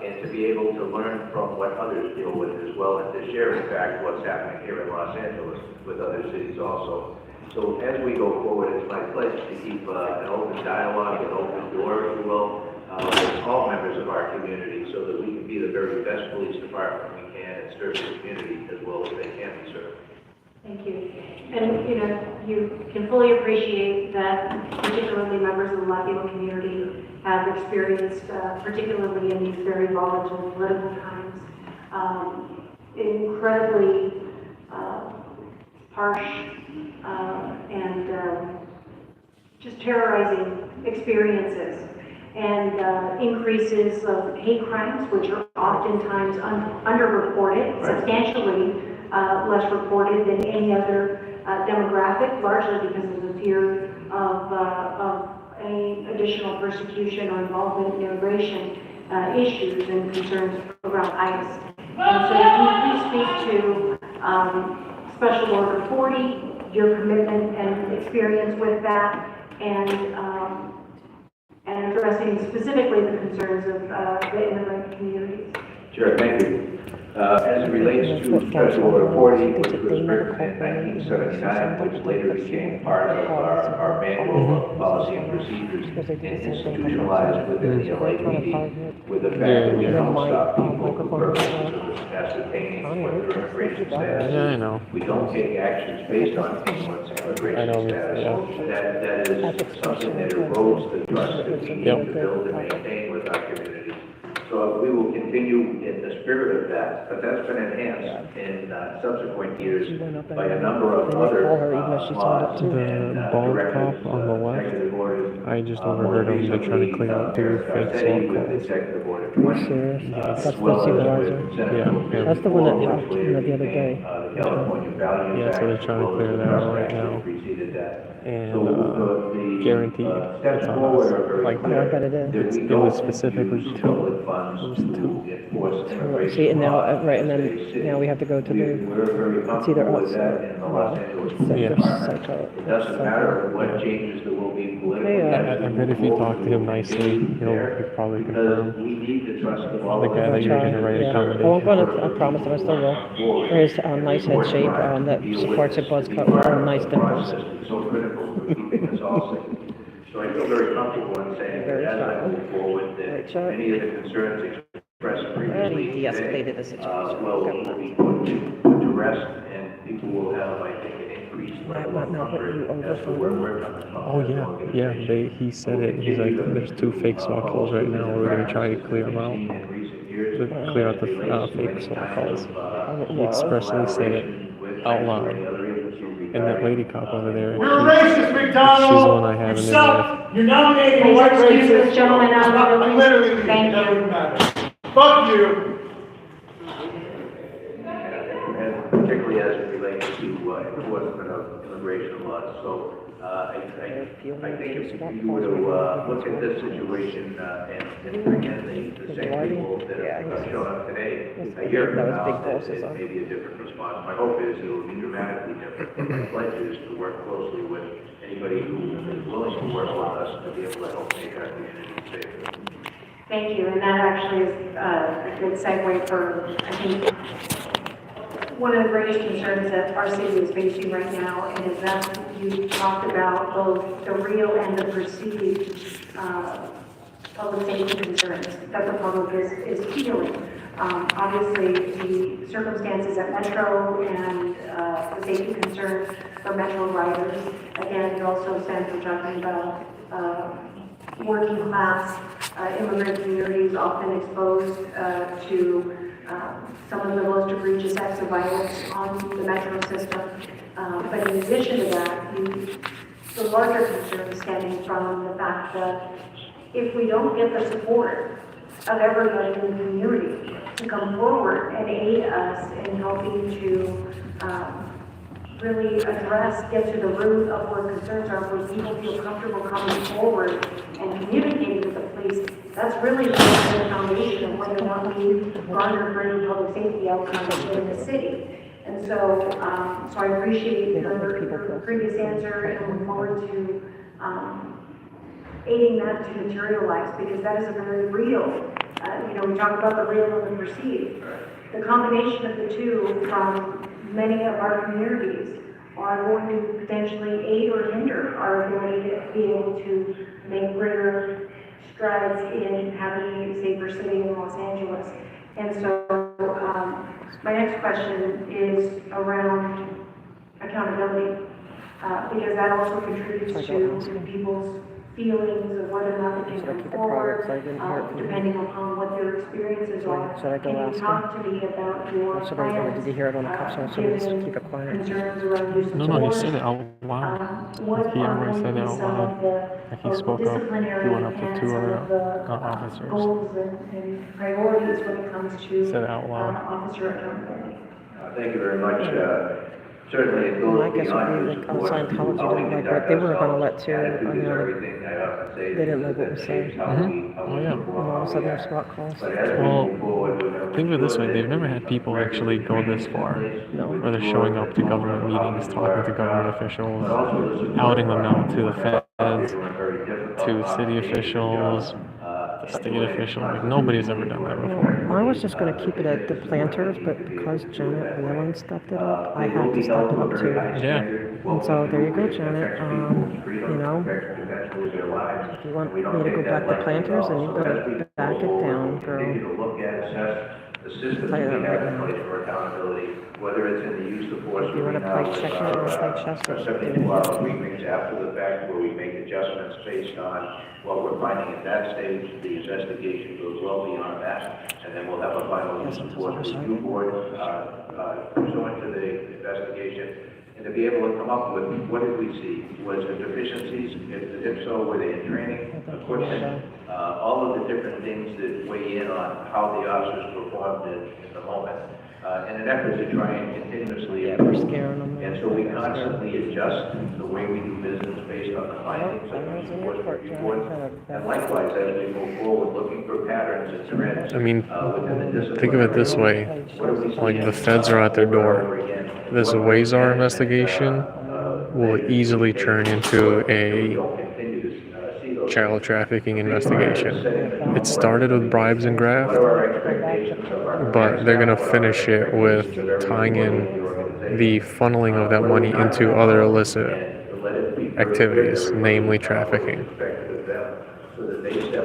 and to be able to learn from what others deal with as well, and to share, in fact, what's happening here in Los Angeles with other cities also. So as we go forward, it's my pledge to keep an open dialogue, an open door, if you will, with all members of our community so that we can be the very best police department we can and serve the community as well as they can be served. Thank you. And, you can fully appreciate that particularly members of the Latino community have experienced, particularly in these very volatile political times, incredibly harsh and just terrorizing experiences and increases of hate crimes, which are oftentimes underreported, substantially less reported than any other demographic, largely because of the fear of any additional persecution or involvement in immigration issues and concerns around ICE. And so can you please speak to Special Order 40, your commitment and experience with that, and addressing specifically the concerns of the immigrant communities? Sure, thank you. As it relates to Special Order 40, which was written in 1979, which later became part of our manual of policy and procedures and institutionalized within the LAPD, with the fact that we don't stop people for purposes of ascertaining what their immigration status is. We don't take actions based on anyone's immigration status. That is something that erodes the trust that we need to build and maintain with our communities. So we will continue in the spirit of that, but that's been enhanced in subsequent years by a number of other laws and directives, executive orders. I just overheard them. They're trying to clear out two fake Steady swap with calls. Executive Order 20, That's as the well as supervisor. with Senate Bill Yeah. That's the one that 54, talked which later the other day. became, the California Values Yeah, Act, so they're trying to as well as clear the that Trust out right Act, now. which preceded that. And So the guaranteed. steps It's on forward us. are very Like, clear. I bet it is. That we It don't was specifically use two. public funds to enforce immigration See, and now, laws right, and in a then state city. now we have to go to We're very it's either comfortable with us that in the Los Angeles Police Department. It doesn't matter what changes there will be politically. I bet if you talk to him nicely, he'll probably confirm. We need the trust of all The of guy that I'll you're try. going to write a I won't commendation. go to, I promise him I still will. For his nice head shape that supports a buzz cut with nice dimples. Process is so critical for keeping us all safe. So I feel very comfortable in saying that as I move forward, that many of the concerns expressed previously de-escalated the situation. will be put to rest, and people will have, I think, an increased level of comfort as to where we're coming from. Oh yeah, yeah. He said it. He's like, there's 2 fake SWAT calls right now. We're gonna try to clear them out. Clear out the fake SWAT calls. He expressly said it out loud. And that lady cop over there, You're racist, McDonald! she's the one I have in there with. You're nominating a white Please excuse racist. this gentleman out of the room. Literally, Thank that you. wouldn't matter. Fuck you! And particularly as it relates to enforcement of immigration laws. So I think if you were to look at this situation and bring in the same people that have shown up today, a year from now, it may be a different response. My hope is it will be dramatically different. My pledge is to work closely with anybody who is willing to work with us to be able to help make our community safer. Thank you, and that actually is a good segue for, I think, one of the greatest concerns that our city is facing right now, and is that you talked about both the real and the perceived public safety concerns that the public is feeling. Obviously, the circumstances at Metro and the safety concerns for Metro riders. Again, it also stands for talking about working class immigrant communities often exposed to some of the most egregious acts of violence on the Metro system. But in addition to that, the larger concern stemming from the fact that if we don't get the support of everybody in the community to come forward and aid us in helping to really get to the root of what concerns are, where people feel comfortable coming forward and communicating with the police, that's really the foundation of whether or not we garner greater public safety outcomes in the city. And so, so I appreciate your previous answer and look forward to aiding that to materialize, because that is a very real, we talk about the real and the perceived. The combination of the two from many of our communities are going to potentially aid or hinder our ability to be able to make greater strides in having a safer city in Los Angeles. And so my next question is around accountability, because that also contributes to people's feelings of whether or not they can come forward, depending upon what their experiences are. Should I go Can ask you talk to me about your Should I, did you hear it on the cups? Or should I just keep it quiet? concerns around use of No, he force? said it out loud. What He are already going said to it be out some loud. of the Like he spoke up. disciplinary He went up to and 2 some other of the officers. goals and priorities when it comes to Said it out loud. officer accountability? Thank you very much. Certainly it Well, I goes guess beyond would just be like support. Scientology didn't like what they were going to let too. Attitude is everything. I often say They didn't like what that was said. how we Oh yeah. And all of a sudden there's SWAT calls. But as we Well, move forward, we're gonna think of it this ensure way, that they've never had people actually go this far. Where they're showing up to government meetings, talking to government officials, outing them out to the feds, to city officials, the state officials. Like, nobody's ever done that before. I was just going to keep it at the planters, but because Janet Whalen stepped it up, I had to step it up too. Yeah. And so there you go, Janet. If you want me to go back to planters, then you've got to back it down, girl. Continue to look at, assess the systems we Play that have right in now. place for accountability, whether it's in the use of force. If you want to play checker or play chess with it, 72-hour briefings after the fact where we make adjustments based on what we're finding at that stage. The investigation goes well beyond that, and then we'll have a final use of force review board pursuant to the investigation, and to be able to come up with what did we see? Was there deficiencies? If so, were they in training, equipment, all of the different things that weigh in on how the officers performed in the moment. In an effort to try and continuously improve. And so we constantly adjust the way we do business based on the findings of the enforcement report. And likewise, as we move forward, looking for patterns and trends. I mean, within the discipline. think of it this way. Like, the feds are at their door. This Wazar investigation will easily turn into a child trafficking investigation. It started with bribes and graft, but they're going to finish it with tying in the funneling of that money into other illicit activities, namely trafficking.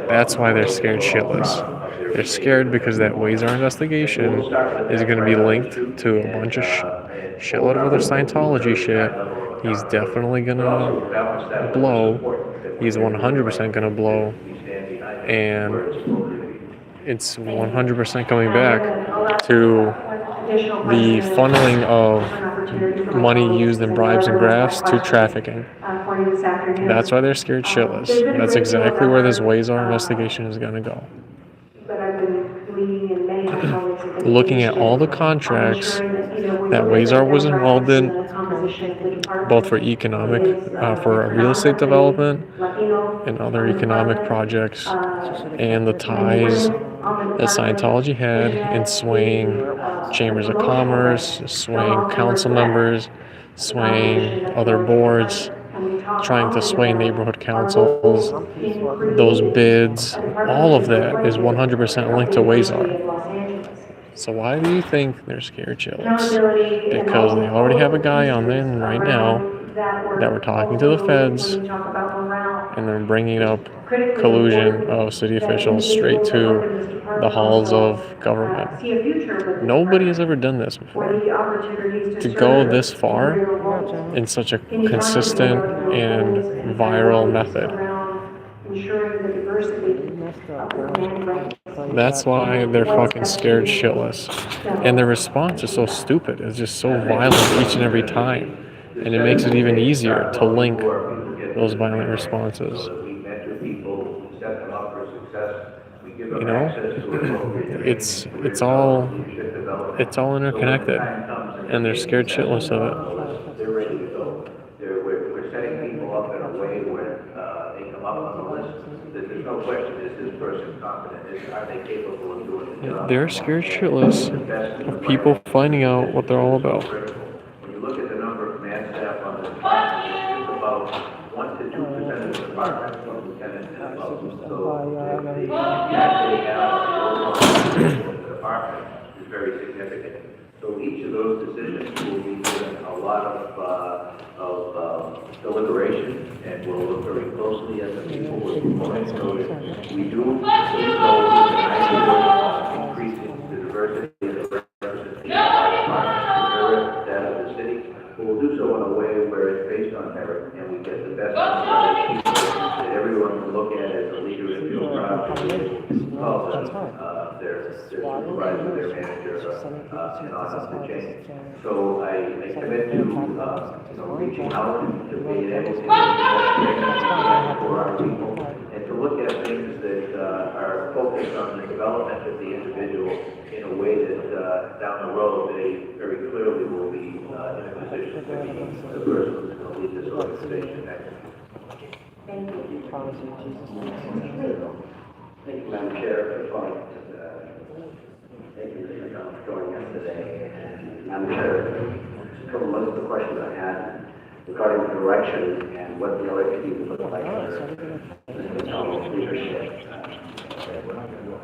That's why they're scared shitless. They're scared because that Wazar investigation is going to be linked to a bunch of shitload of other Scientology shit. He's definitely going to blow. He's 100% going to blow. And it's 100% coming back to the funneling of money used in bribes and grafts to trafficking. That's why they're scared shitless. That's exactly where this Wazar investigation is going to go. Looking at all the contracts that Wazar was involved in, both for for real estate development and other economic projects, and the ties that Scientology had in swaying chambers of commerce, swaying council members, swaying other boards, trying to sway neighborhood councils, those bids, all of that is 100% linked to Wazar. So why do you think they're scared shitless? Because they already have a guy on there right now that we're talking to the feds, and they're bringing up collusion of city officials straight to the halls of government. Nobody has ever done this before. To go this far in such a consistent and viral method. That's why they're fucking scared shitless. And their response is so stupid. It's just so violent each and every time. And it makes it even easier to link those violent responses. You know? It's all interconnected. And they're scared shitless of it. They're ready to go. We're setting people up in a way where they come up on the list. There's no question, is this person competent? Are they capable of doing the job? They're scared shitless of people finding out what they're all about. When you look at the number of command staff on the department, it's about 1 to 2% of the department from lieutenant and above. So the impact they have on the department is very significant. So each of those decisions will be given a lot of deliberation, and we'll look very closely at the people we're promoting. So we do increasing the diversity of the representation of the city. But we'll do so in a way where it's based on merit, and we get the best people that everyone can look at as a leader and feel proud of their supervisor, their manager, and on up the chain. So I commit to reaching out to being able to for our people, and to look at things that are focused on the development of the individual in a way that down the road they very clearly will be in a position to be the person who's going to lead this organization next. Thank you. Thank you, Madam Chair, for thank you, Mr. McDonald, for joining us today. And Madam Chair, just a couple most of the questions I had regarding the direction and what the LAPD would look like under Mr. McDonald's leadership.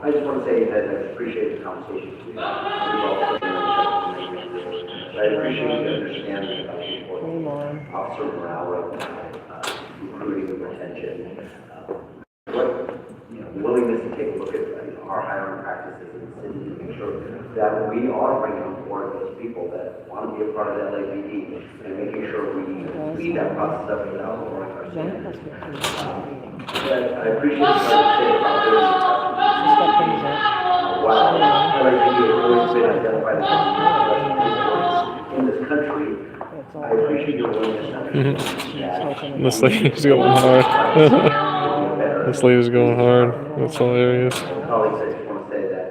I just want to say that I appreciate the conversations we've had. I appreciate the understanding of the importance of officer morale right now, recruiting and retention. Willingness to take a look at our hiring practices in the city to make sure that we are bringing on board those people that want to be a part of the LAPD and making sure we speed that process up without lowering our standards. I appreciate what you say about while LAPD has always been identified as in this country, I appreciate your willingness to understand This lady's going hard. This lady's going hard. That's hilarious. Colleagues, I just want to say that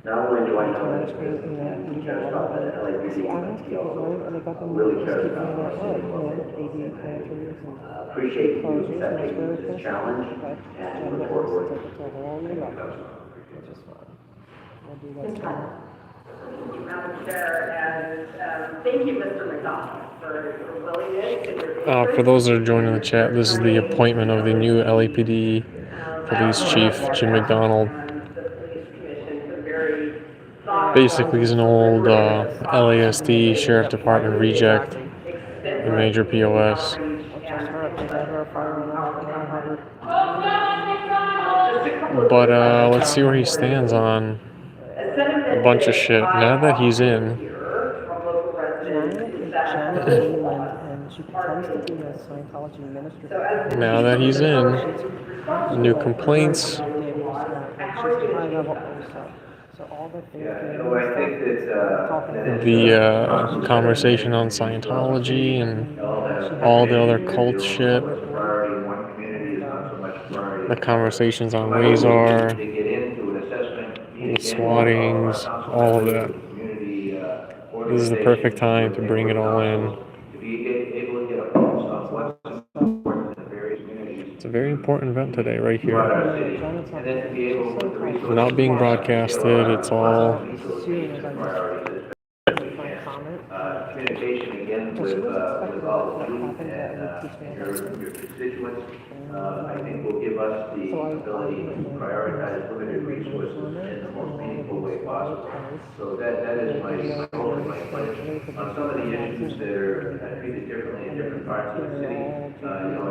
not only do I know that it's business and cares about the LAPD, but he also really cares about our city. Appreciate you accepting this challenge and look forward to working. Thank you, Madam Chair, and thank you, Mr. McDonald, for your willingness and your interest. For those that are joining the chat, this is the appointment of the new LAPD police chief, Jim McDonald. Basically, he's an old LASD Sheriff Department reject, a major POS. But let's see where he stands on a bunch of shit. Now that he's in, now that he's in, new complaints. I think that, The conversation on Scientology and all the other cult shit. priority in one community is not so much a priority. The conversations on Wazar, To get into an assessment, the swattings, all of that. community, This is the perfect time to bring it all in. to be able to get a pulse on what's important in the various communities. It's a very important event today, right here. throughout our city. And then to be able with the resources. Not being broadcasted, it's all Communication again with all of you and your constituents, I think will give us the ability to prioritize limited resources in the most meaningful way possible. So that is my hope and my pledge. On some of the issues that are treated differently in different parts of the city, I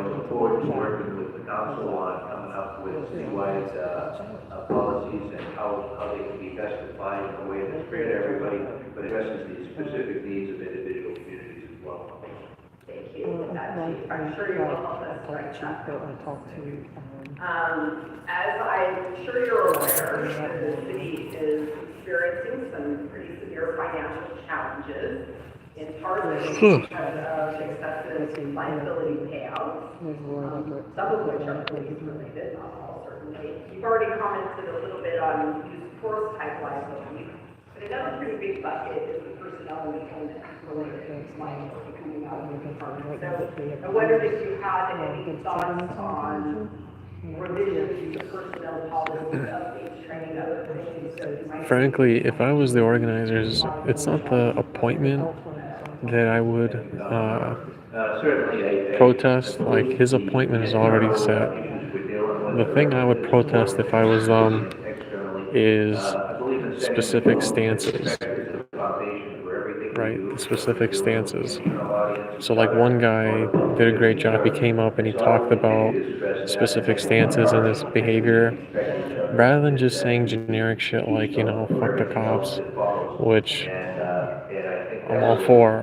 look forward to working with the council on coming up with citywide policies and how they can be best applied in a way that's fair to everybody, but addresses the specific needs of individual communities as well. Thank you. I'm sure you will help us right now. As I'm sure you're aware, the city is experiencing some pretty severe financial challenges, in part because of excessive liability payouts, some of which are police related, not all certainly. You've already commented a little bit on use force type liability, but another pretty big bucket is the personnel and employment related liability coming out of the department. So I wondered if you had any thoughts on revisions to personnel policies, updates, training, other things that you might. Frankly, if I was the organizers, it's not the appointment that I would protest. Like, his appointment is already set. The thing I would protest if I was them is specific stances. Right, the specific stances. So like one guy did a great job. He came up and he talked about specific stances in his behavior, rather than just saying generic shit like, fuck the cops, which I'm all for.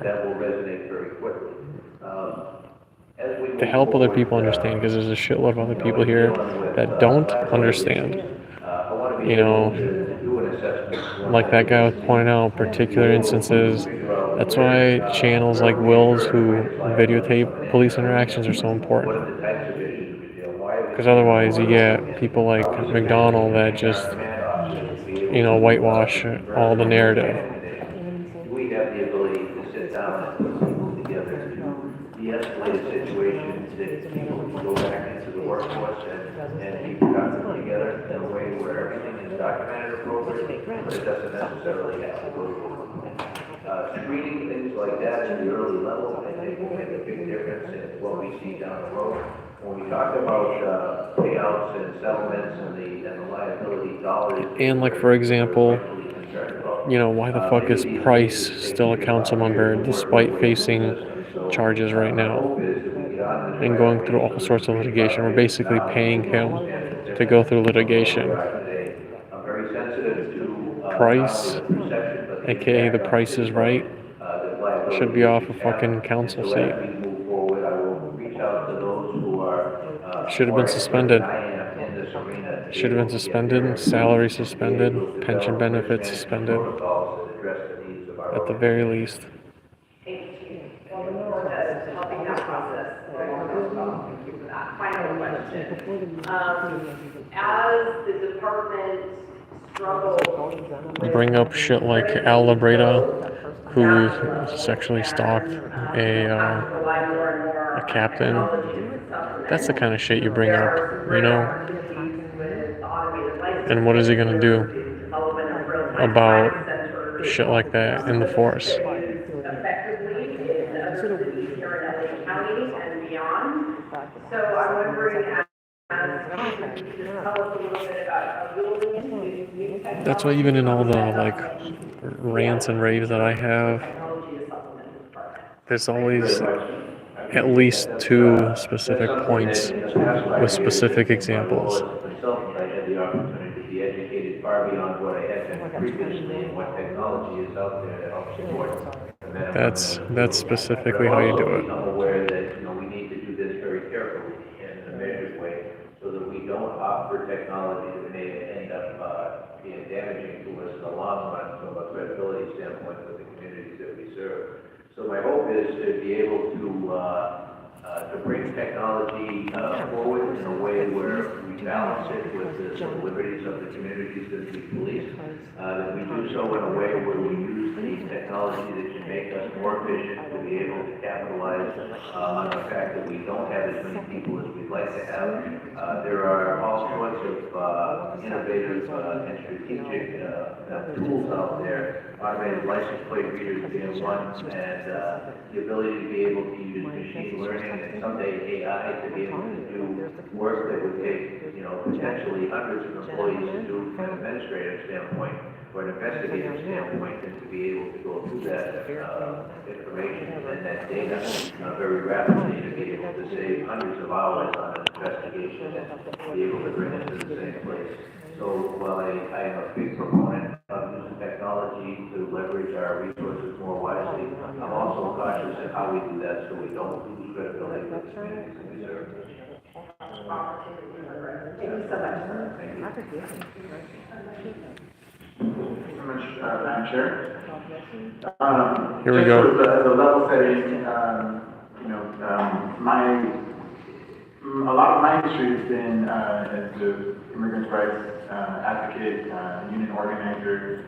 To help other people understand, because there's a shitload of other people here that don't understand. Like that guy was pointing out particular instances. That's why channels like Will's, who videotape police interactions, are so important. Because otherwise you get people like McDonald that just, whitewash all the narrative. We have the ability to sit down and put people together to de-escalate a situation that people can go back into the workforce and keep constantly together in a way where everything is documented appropriately, but it doesn't necessarily have to go to screening things like that at the early level, I think will make a big difference in what we see down the road. When we talk about payouts and settlements and the liability dollars. And like, for example, why the fuck is Price still a council member despite facing charges right now and going through all sorts of litigation? We're basically paying him to go through litigation. Price, aka the Price is Right, should be off a fucking council seat. Should have been suspended. Should have been suspended, salary suspended, pension benefits suspended, at the very least. Final question. As the department struggles. Bring up shit like Al Labreda, who sexually stalked a captain. That's the kind of shit you bring up, And what is he gonna do about shit like that in the force? Effectively in other cities here in LA County and beyond. So I'm wondering, tell us a little bit about That's why even in all the rants and raves that I have, there's always at least 2 specific points with specific examples. As a consultant, I had the opportunity to be educated far beyond what I had been previously and what technology is out there to help support the men and women. That's specifically how you do it. I'm aware that, we need to do this very carefully and in a measured way so that we don't opt for technology that may end up being damaging to us in the long run from a credibility standpoint with the communities that we serve. So my hope is to be able to bring technology forward in a way where we balance it with the liberties of the communities that we police, that we do so in a way where we use the technology that can make us more efficient, to be able to capitalize on the fact that we don't have as many people as we'd like to have. There are all sorts of innovative and strategic tools out there, automated license plate readers being one, and the ability to be able to use machine learning and someday AI to be able to do work that would take, potentially hundreds of employees to do from an administrative standpoint or an investigative standpoint, and to be able to go through that information and that data very rapidly to be able to save hundreds of hours on an investigation and be able to bring it to the same place. So while I am a big proponent of using technology to leverage our resources more wisely, I'm also cautious in how we do that so we don't lose credibility with the communities that we serve. Thank you so much, sir. Thank you. Madam Chair. Here we go. Just for the level setting, a lot of my history has been as the immigrants' rights advocate, union organizer,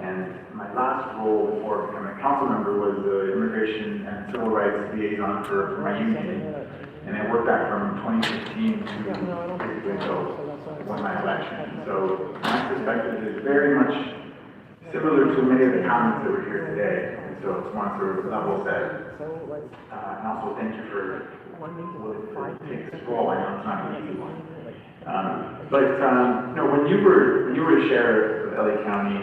and my last role before becoming a council member was the immigration and civil rights liaison for my union. And I worked back from 2015 to basically until won my election. So my perspective is very much similar to many of the comments that were here today. And so it's one sort of level set. And also thank you for willing to take this role. I know it's not an easy one. When you were sheriff of LA County,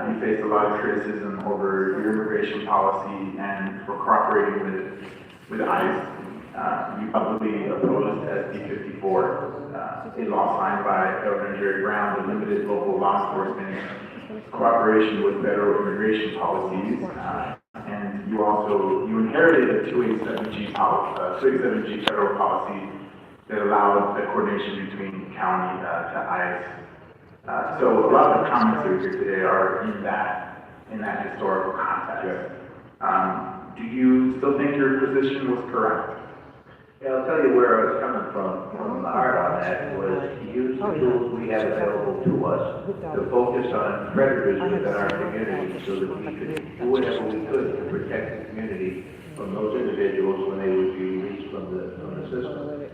you faced a lot of criticism over your immigration policy and for cooperating with ICE. You publicly opposed SB 54, a law signed by Governor Jerry Brown that limited local law enforcement's cooperation with federal immigration policies. And you inherited a 287G federal policy that allowed the coordination between county to ICE. So a lot of the comments that we hear today are in that historical context. Do you still think your position was correct? Yeah, I'll tell you where I was coming from the heart on that was to use the tools we have available to us to focus on predators within our community so that we could do whatever we could to protect the community from those individuals when they would be released from the system.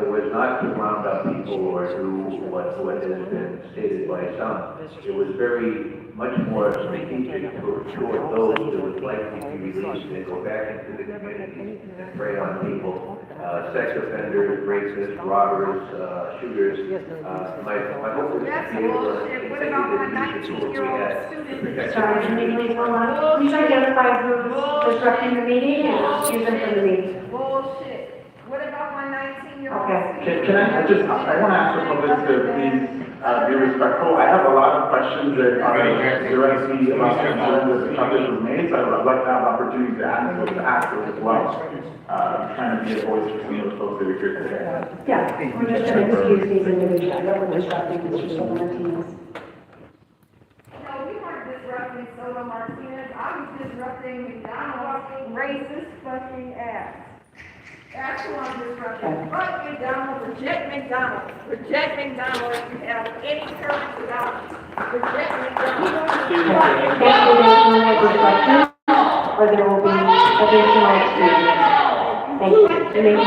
It was not to round up people or do what has been stated by some. It was very much more strategic toward those that would likely be released and go back into the community and prey on people. Sex offenders, rapists, robbers, shooters. My hope is to be able to continue to use the tools we had to protect Sorry, can you please hold on? Please identify who's disrupting the meeting and excuse them from the meeting. Bullshit. What about my 19-year-old? Okay. Can I want to ask the public to please be respectful. I have a lot of questions that are directly about concerns that the subject was made, so I'd like to have opportunity to ask those as well. Trying to be a voice for some of the folks that are here today. Yeah, we're just going to excuse these individuals. I know we're disrupting Mr. Martinez. No, we weren't disrupting Soto Martinez. I was disrupting McDonald's racist fucking ass. That's who I'm disrupting. Fuck McDonald, reject McDonald. Reject McDonald if you have any courage about it. Reject McDonald. Or there will be additional exclusions. Thank you. You may continue.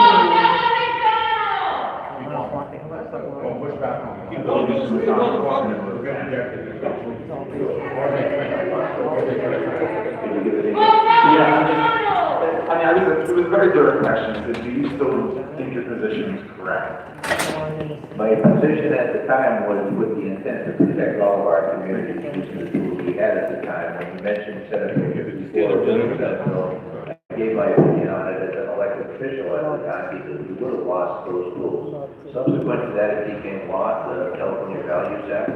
It was a very direct question. Do you still think your position is correct? My position at the time was with the intent to protect all of our communities using the tools we had at the time. When you mentioned Senator 54 bill, I gave my opinion on it as an elected official at the time because we would have lost those rules. Subsequent to that, it became law, the California Values Act.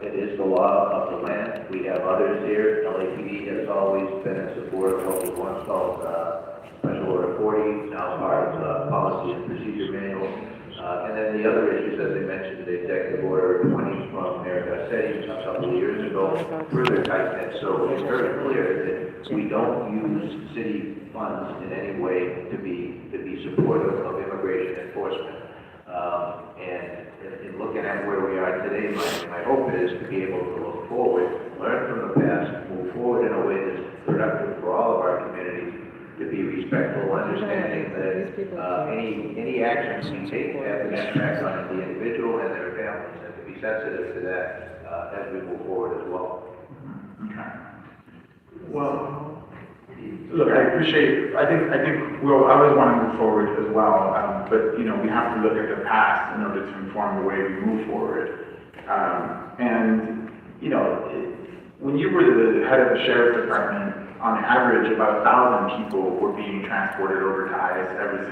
It is the law of the land. We have others here. LAPD has always been in support of what was once called Special Order 40, now part of Policy and Procedure Manual. And then the other issues, as I mentioned, the Executive Order 20 from Mayor Garcetti a couple of years ago, further tightened it. So it's very clear that we don't use city funds in any way to be supportive of immigration enforcement. And in looking at where we are today, my hope is to be able to look forward, learn from the past, move forward in a way that's productive for all of our communities, to be respectful, understanding that any actions we take have an impact on the individual and their families, and to be sensitive to that as we move forward as well. Okay. Well, look, I appreciate. I think we'll always want to move forward as well, but you know, we have to look at the past in order to inform the way we move forward. And you know, when you were the head of the sheriff's department, on average, about 1,000 people were being transported over to ICE every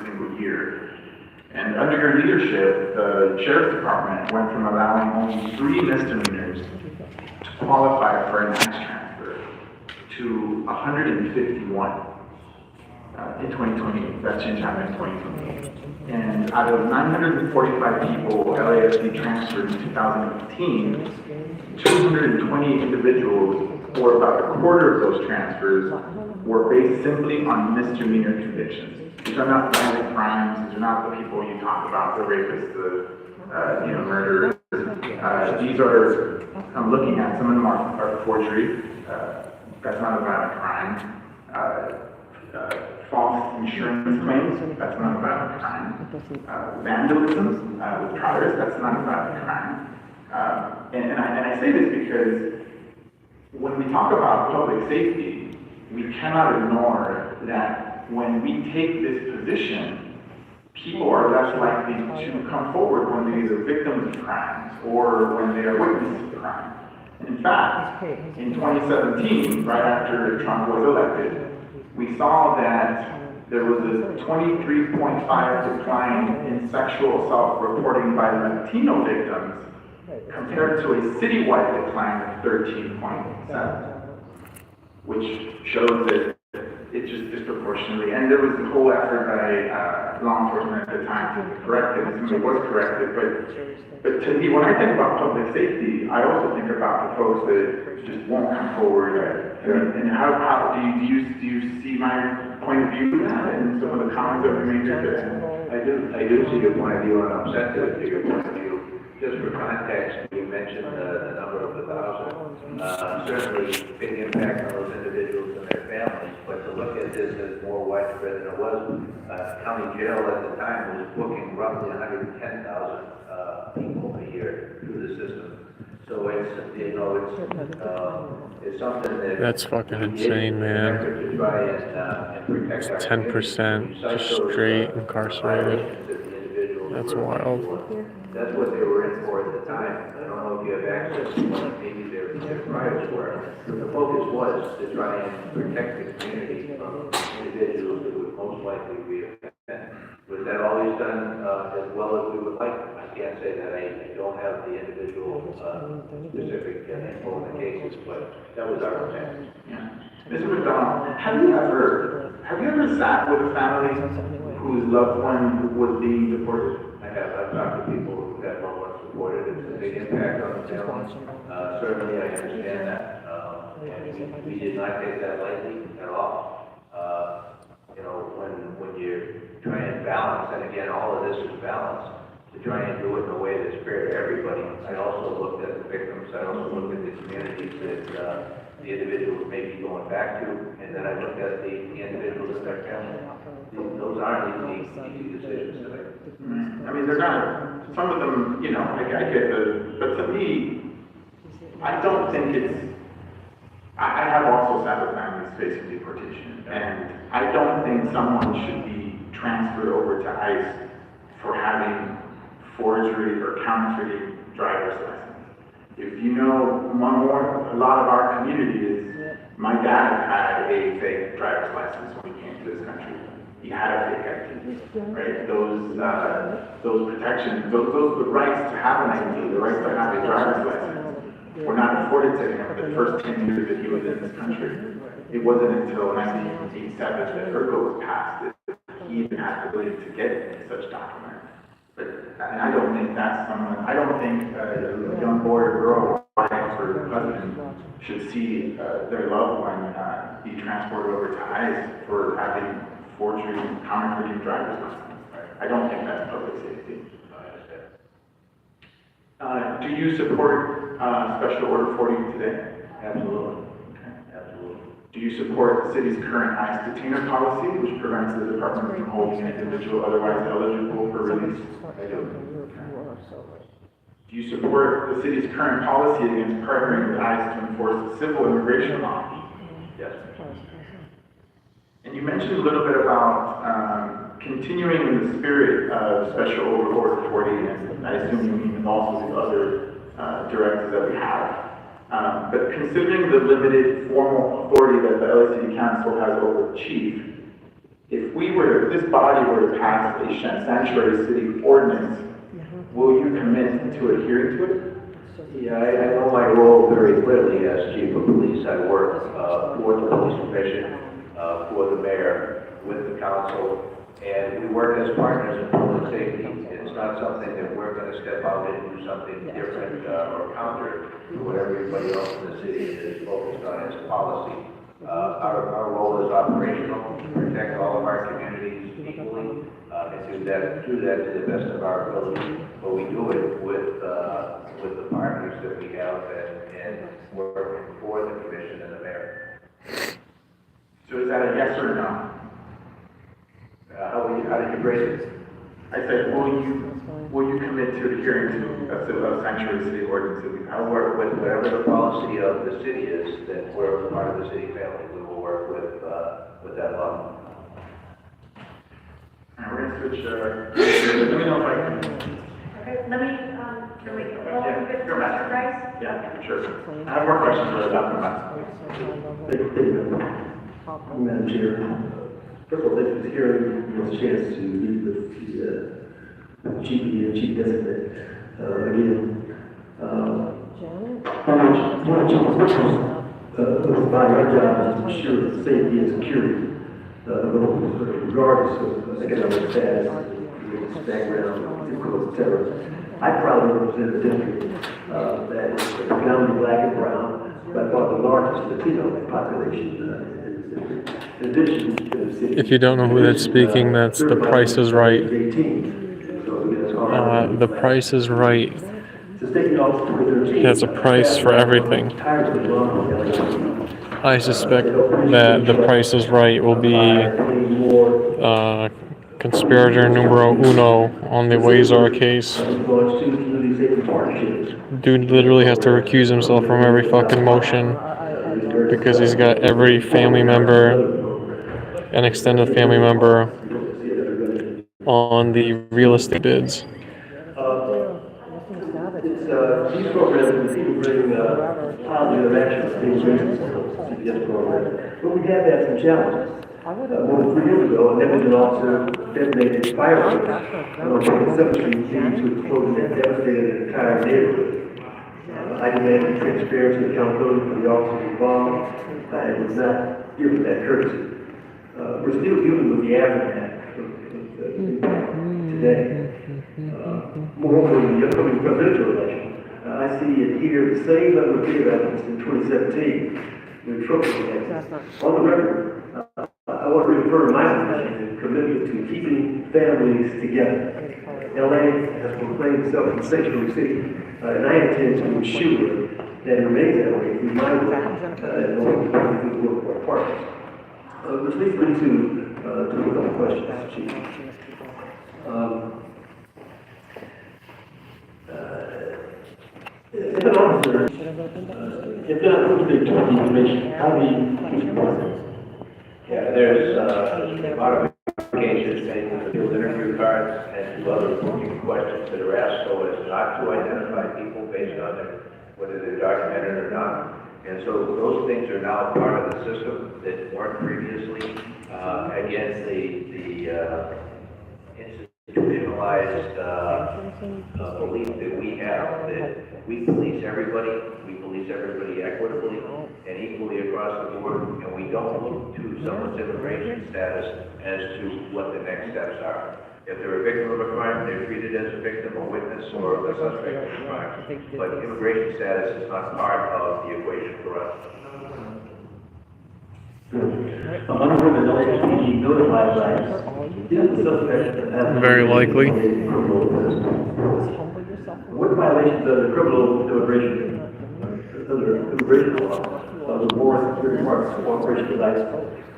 single year. And under your leadership, the sheriff's department went from allowing only 3 misdemeanors to qualify for an ICE transfer to 151 in 2020. That change happened in 2020. And out of 945 people LASD transferred in 2015, 220 individuals, or about a quarter of those transfers, were based simply on misdemeanor convictions. These are not violent crimes. These are not the people you talk about, the rapists, the murderers. These are, I'm looking at, some of them are forgery. That's not a violent crime. False insurance claims, that's not a violent crime. Vandalism with trotters, that's not a violent crime. And I say this because when we talk about public safety, we cannot ignore that when we take this position, people are less likely to come forward when they're either victims of crimes or when they are witnesses of crime. And in fact, in 2017, right after Trump was elected, we saw that there was a 23.5 decline in sexual assault reporting by Latino victims compared to a citywide decline of 13.7, which shows that it just disproportionately, and there was a whole effort by law enforcement at the time to correct it, and it was corrected, but to me, when I think about public safety, I also think about the folks that just won't come forward, and how do you see my point of view and some of the comments that we made today? I do see your point of view, and I'm sensitive to your point of view. Just for context, you mentioned the number of 1,000. Certainly, big impact on those individuals and their families, but to look at this as more widespread than it was, county jail at the time was booking roughly 110,000 people a year through the system. So it's, you know, it's something that... That's fucking insane, man. To try and protect it's 10% just straight incarcerated. That's wild. That's what they were in for at the time. I don't know if you have access to what maybe their priors were, but the focus was to try and protect the community from individuals that would most likely be offended. Was that always done as well as we would like? I can't say that. I don't have the individual specific info in the cases, but that was our intent. Yeah. Mr. McDonald, have you ever sat with a family whose loved one was being deported? I've talked to people who had loved ones supported. It's a big impact on the families. Certainly, I understand that. And we did not take that lightly at all. You know, when you try and balance, and again, all of this is balance, to try and do it in a way that's fair to everybody. I also looked at the victims. I also looked at the communities that the individuals may be going back to, and then I looked at the individuals and their families. Those aren't easy decisions to make. I mean, they're not, some of them, you know, I get but to me, I don't think it's, I have also sat with families facing deportation, and I don't think someone should be transferred over to ICE for having forgery or counterfeiting driver's license. If you know, a lot of our community is My dad had a fake driver's license when he came to this country. He had a fake ID, right? Those protections, the rights to have an ID, the rights to have a driver's license were not afforded to him the first 10 years that he was in this country. It wasn't until 1987 that IRCA was passed that he even had the ability to get such documents. But and I don't think that's someone, I don't think a young boy or girl, wife or husband should see their loved one be transported over to ICE for having counterfeiting driver's license. I don't think that's public safety. Do you support Special Order 40 today? Absolutely. Okay. Absolutely. Do you support the city's current ICE detainer policy, which prevents the department from holding an individual otherwise eligible for release? I do. Do you support the city's current policy against partnering with ICE to enforce the civil immigration law? Yes. And you mentioned a little bit about continuing in the spirit of Special Order 40, and I assume you mean also the other directives that we have. But considering the limited formal authority that the LA City Council has over the chief, if this body were to pass a sanctuary city ordinance, will you commit to adhering to it? Yeah, I know my role very clearly as chief of police. I work for the police commission, for the mayor, with the council, and we work as partners in public safety. It's not something that we're going to step out and do something different or counter to what everybody else in the city is focused on as policy. Our role is operational, to protect all of our communities equally, and do that to the best of our ability. But we do it with the partners that we have and working for the commission and the mayor. So is that a yes or no? How did you phrase it? I said, will you commit to adhering to a sanctuary city ordinance? I'll work with whatever the policy of the city is, that we're part of the city family. We will work with that law. And we're going to switch, let me know if I can. Okay, let me, can we go Yeah, with go back. Mr. Rice? Yeah, sure. I have more questions for Dr. Matt. Madam Chair, first of all, thank you for hearing the chance to meet with the chief and chief designate again. Our job is to ensure the safety and security of locals, regardless of economic status, religious background, etc. I proudly represent a district that is predominantly black and brown, by far the largest Latino population. In addition to the city, If you don't know who that's speaking, that's The Price is Right. The Price is Right has a price for everything. I suspect that The Price is Right will be conspirator numero uno on the Wazar case. Dude literally has to recuse himself from every fucking motion because he's got every family member, an extended family member, on the real estate bids. These programs seem to bring positive action to things CPS program, but we have had some challenges. More than 3 years ago, a negligent officer detonated fireworks on 27th Street due to explosion that devastated an entire neighborhood. I demanded transparency and accountability for the officers involved. I was not given that courtesy. We're still dealing with the aftermath today. Moreover, in the upcoming presidential election, I see it here the same level of fear evidence in 2017 when Trump was elected. On the record, I want to reaffirm my position and commitment to keeping families together. LA has proclaimed itself a sanctuary city, and I intend to ensure that it remains that way through my work and the work of our partners. Which leads me to a couple of questions, Chief. If an officer, if they're not supposed to be talking information, how do you support them? Yeah, there's modifications made to the field interview cards and to other booking questions that are asked so as not to identify people based on whether they're documented or not. And so those things are now part of the system that weren't previously. Again, the institutionalized belief that we have that we police everybody equitably and equally across the board, and we don't look to someone's immigration status as to what the next steps are. If they're a victim of a crime, they're treated as a victim, a witness, or a suspect of a crime. But immigration status is not part of the equation for us. Unemployment LAPD notified rights. Is the suspect Very likely. What violations of the criminal immigration law the board security requires cooperation with ICE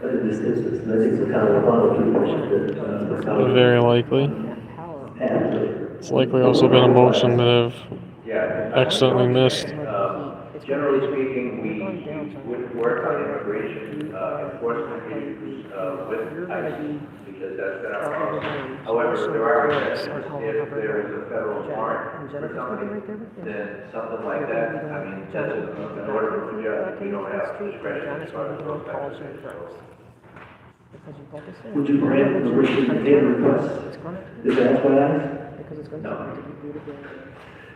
in this instance? And I think it's kind of a follow to the question that Very likely. It's likely also been a motion that I've accidentally missed. Generally speaking, we would work on immigration enforcement issues with ICE because that's been our policy. However, there are exceptions. If there is a federal warrant for somebody, then something like that, I mean, that's an order from the judge. We don't have discretion as far as those types of things. would you grant immigration detainment requests? Is that what I asked? No.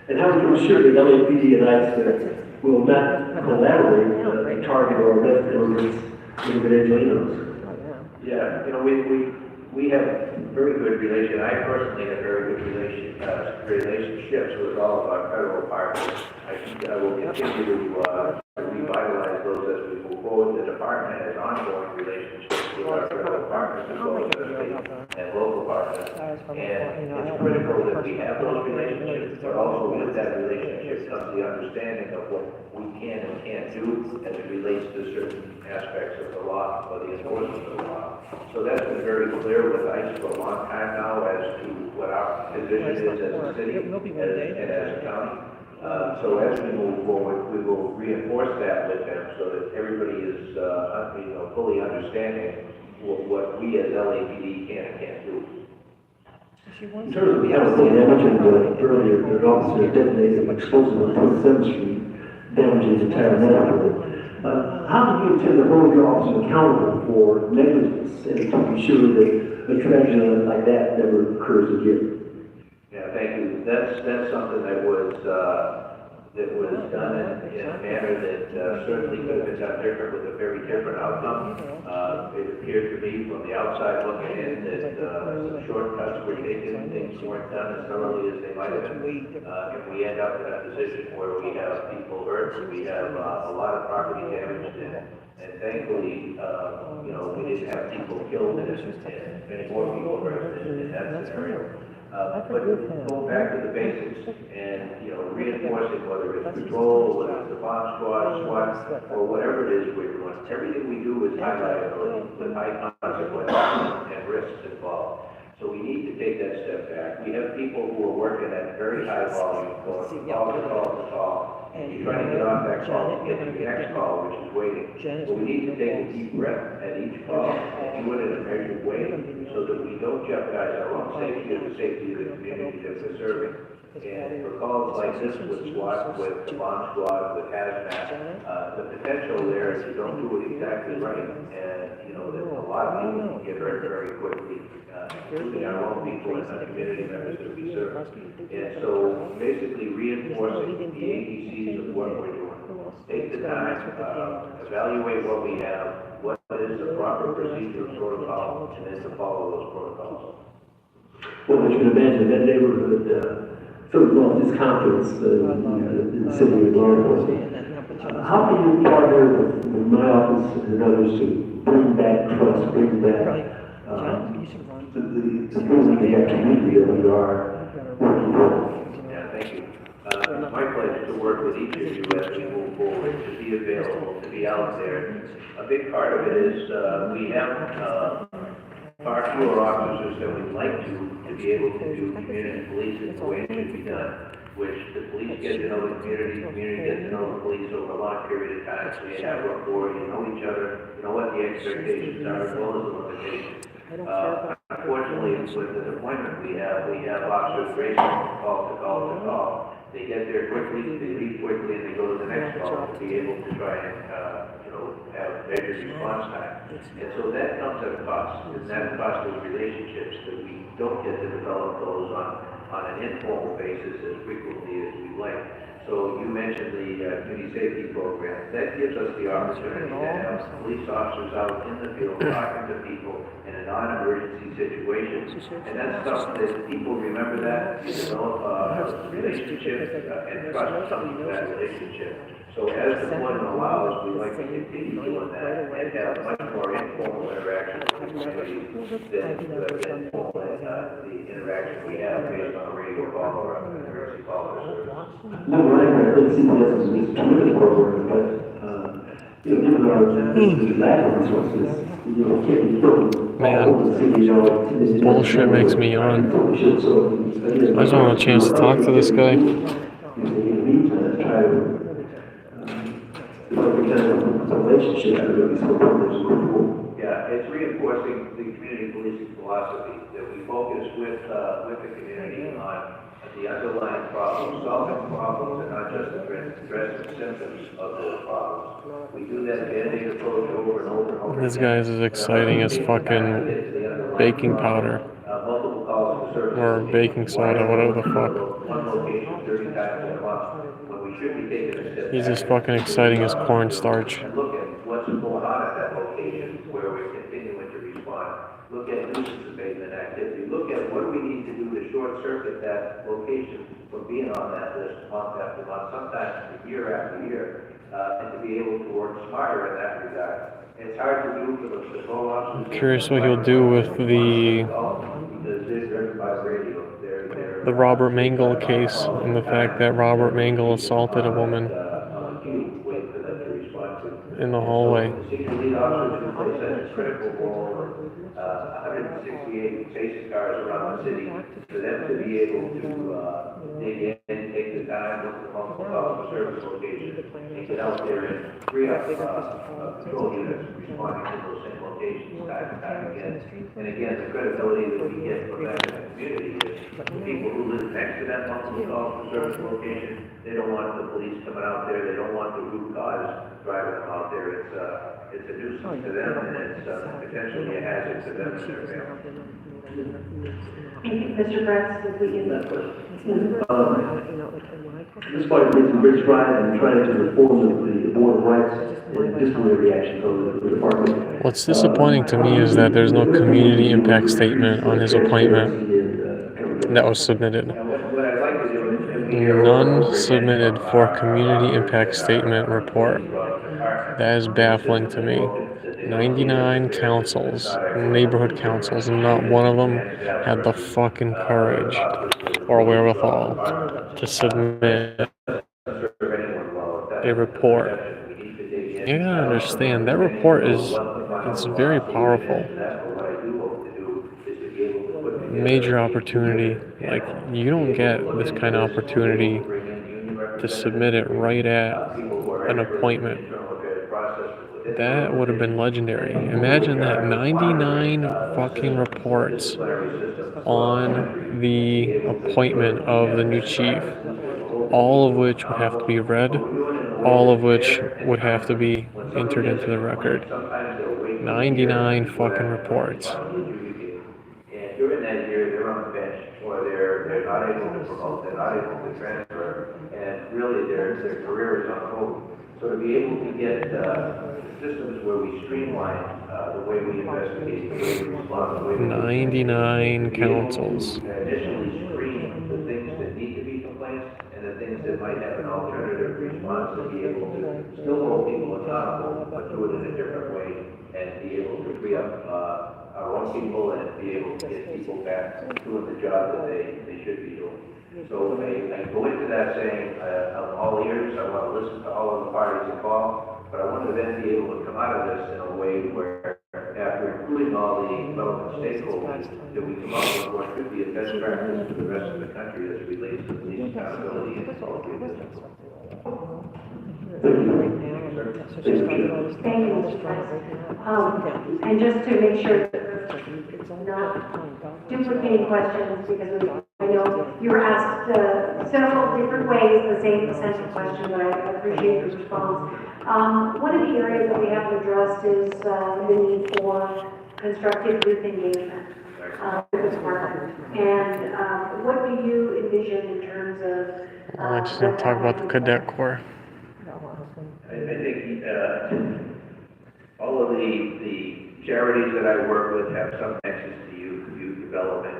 And how would you ensure that LAPD and ICE will not collaborate, target or arrest immigrants individually? Yeah, you know, we have very good relations. I personally have very good relationships with all of our federal partners. I will continue to revitalize those as we move forward. The department has ongoing relationships with our federal partners as well as state and local partners. And it's critical that we have those relationships, but also with that relationship comes the understanding of what we can and can't do as it relates to certain aspects of the law or the enforcement of the law. So that's been very clear with ICE for a long time now as to what our position is as a city and as a county. So as we move forward, we will reinforce that with them so that everybody is, fully understanding what we as LAPD can and can't do. In terms of California, I mentioned earlier that an officer detonated an explosive on 27th Street, damaging the entire neighborhood. How do you intend to hold your officer accountable for negligence and to be sure that a tragedy like that never occurs again? Yeah, thank you. That's something that was done in a manner that certainly could have been done different with a very different outcome. It appeared to me from the outside looking in that some shortcuts were taken, things weren't done as thoroughly as they might have been. And we end up in a position where we have people hurt, we have a lot of property damaged, and thankfully, we didn't have people killed in it, and many more people hurt in that scenario. But going back to the basics and, reinforcing whether it's patrol, whether it's the bomb squad, SWAT, or whatever it is we're doing, everything we do is high liability with high consequences and risks involved. So we need to take that step back. We have people who are working at very high volume, going from call to call to call, and you're trying to get off that call to get to the next call, which is waiting. But we need to take a deep breath at each call and do it in a measured way so that we don't jeopardize our own safety or the safety of the community that we're serving. And for calls like this with SWAT, with the bomb squad, with hazmat, the potential there is you don't do it exactly right, and a lot of people can get hurt very quickly, including our own people and the community members that we serve. And so basically reinforcing the ABCs of what we're doing. Take the time, evaluate what we have, what is the proper procedure protocol, and then to follow those protocols. Well, you can imagine that neighborhood sort of lost its confidence in the city of law enforcement. How can you partner with my office and others to bring back trust, bring back the feeling they have community that we are working for? Yeah, thank you. My pledge to work with each of you as we move forward, to be available, to be out there. A big part of it is we have far fewer officers than we'd like to be able to do community policing the way it should be done, which the police get to know the community gets to know the police over a long period of time, so you have rapport, you know each other, you know what the expectations are as well as the limitations. Unfortunately, with the deployment we have officers racing from call to call to call, They get there quickly, they leave quickly, and they go to the next call to be able to try and, have measured response time. And so that comes at a cost, and that cost is relationships that we don't get to develop those on an informal basis as frequently as we'd like. So you mentioned the community safety program. That gives us the opportunity to have police officers out in the field talking to people in a non-emergency situation. And that's something that people remember that. You develop a relationship and trust comes from that relationship. So as deployment allows, we like to continue doing that and have much more informal interaction with the community than the interaction we have based on a radio call or an emergency call or service. No, right, I couldn't see that as a community program, but, given our lack of resources, can't be Man, bullshit makes me yawn. I just want a chance to talk to this guy. Yeah, it's reinforcing the community policing philosophy that we focus with the community on the underlying problems, solving problems, and not just addressing symptoms of those problems. We do that Band-Aid approach over and over and over. This guy is as exciting as fucking baking powder. Multiple calls for service. Or baking soda, whatever the fuck. One location 30 times a month, when we should be taking a step He's back as fucking exciting as cornstarch. and look at what's going on at that location where we're continuing to respond. Look at nuisance abatement activity. Look at what do we need to do to short circuit that location from being on that list month after month, sometimes year after year, and to be able to work smarter in that regard. It's hard to do for the patrol officers. Curious what he'll do with the Robert Mangle case and the fact that Robert Mangle assaulted a woman in the hallway. Senior lead officers who play such a critical role, 168 basic cars around the city, for them to be able to dig in, take the time, look at the multiple calls for service locations, and get out there and free up patrol units responding to those same locations time and time again. And again, the credibility that we get from that in the community is the people who live next to that multiple calls for service location, they don't want the police coming out there, they don't want the root cause driving them out there. It's a nuisance to them, and it's potentially a hazard to them and their families. Mr. Francis, if we can. This part of making bridge ride and trying to reform the Board of Rights and disciplinary actions of the department. What's disappointing to me is that there's no community impact statement on his appointment that was submitted. None submitted for community impact statement report. That is baffling to me. 99 councils, neighborhood councils, and not one of them had the fucking courage or wherewithal to submit a report. You gotta understand, that report it's very powerful. Major opportunity. Like, you don't get this kind of opportunity to submit it right at an appointment. That would have been legendary. Imagine that, 99 fucking reports on the appointment of the new chief, all of which would have to be read, all of which would have to be entered into the record. 99 fucking reports. And during that year, they're on the bench, or they're not able to promote, they're not able to transfer, and really their career is on hold. So to be able to get systems where we streamline the way we investigate, the way we respond, the way we 99 councils. initially screen the things that need to be complaints and the things that might have an alternative response to be able to still hold people accountable, but do it in a different way and be able to free up our own people and be able to get people back doing the job that they should be doing. So I go into that saying, I'm all ears, I want to listen to all of the parties involved, but I want to then be able to come out of this in a way where, after including all the relevant stakeholders, that we come up with what could be a best practice for the rest of the country as it relates to police accountability and quality of business. Thank you, Mr. President. And just to make sure that we're not duplicating questions, because we know, you were asked several different ways the same essential question, but I appreciate your response. One of the areas that we haven't addressed is the need for constructive youth engagement with the department. And what do you envision in terms of? I just didn't talk about the cadet corps. I think all of the charities that I work with have some nexus to youth development,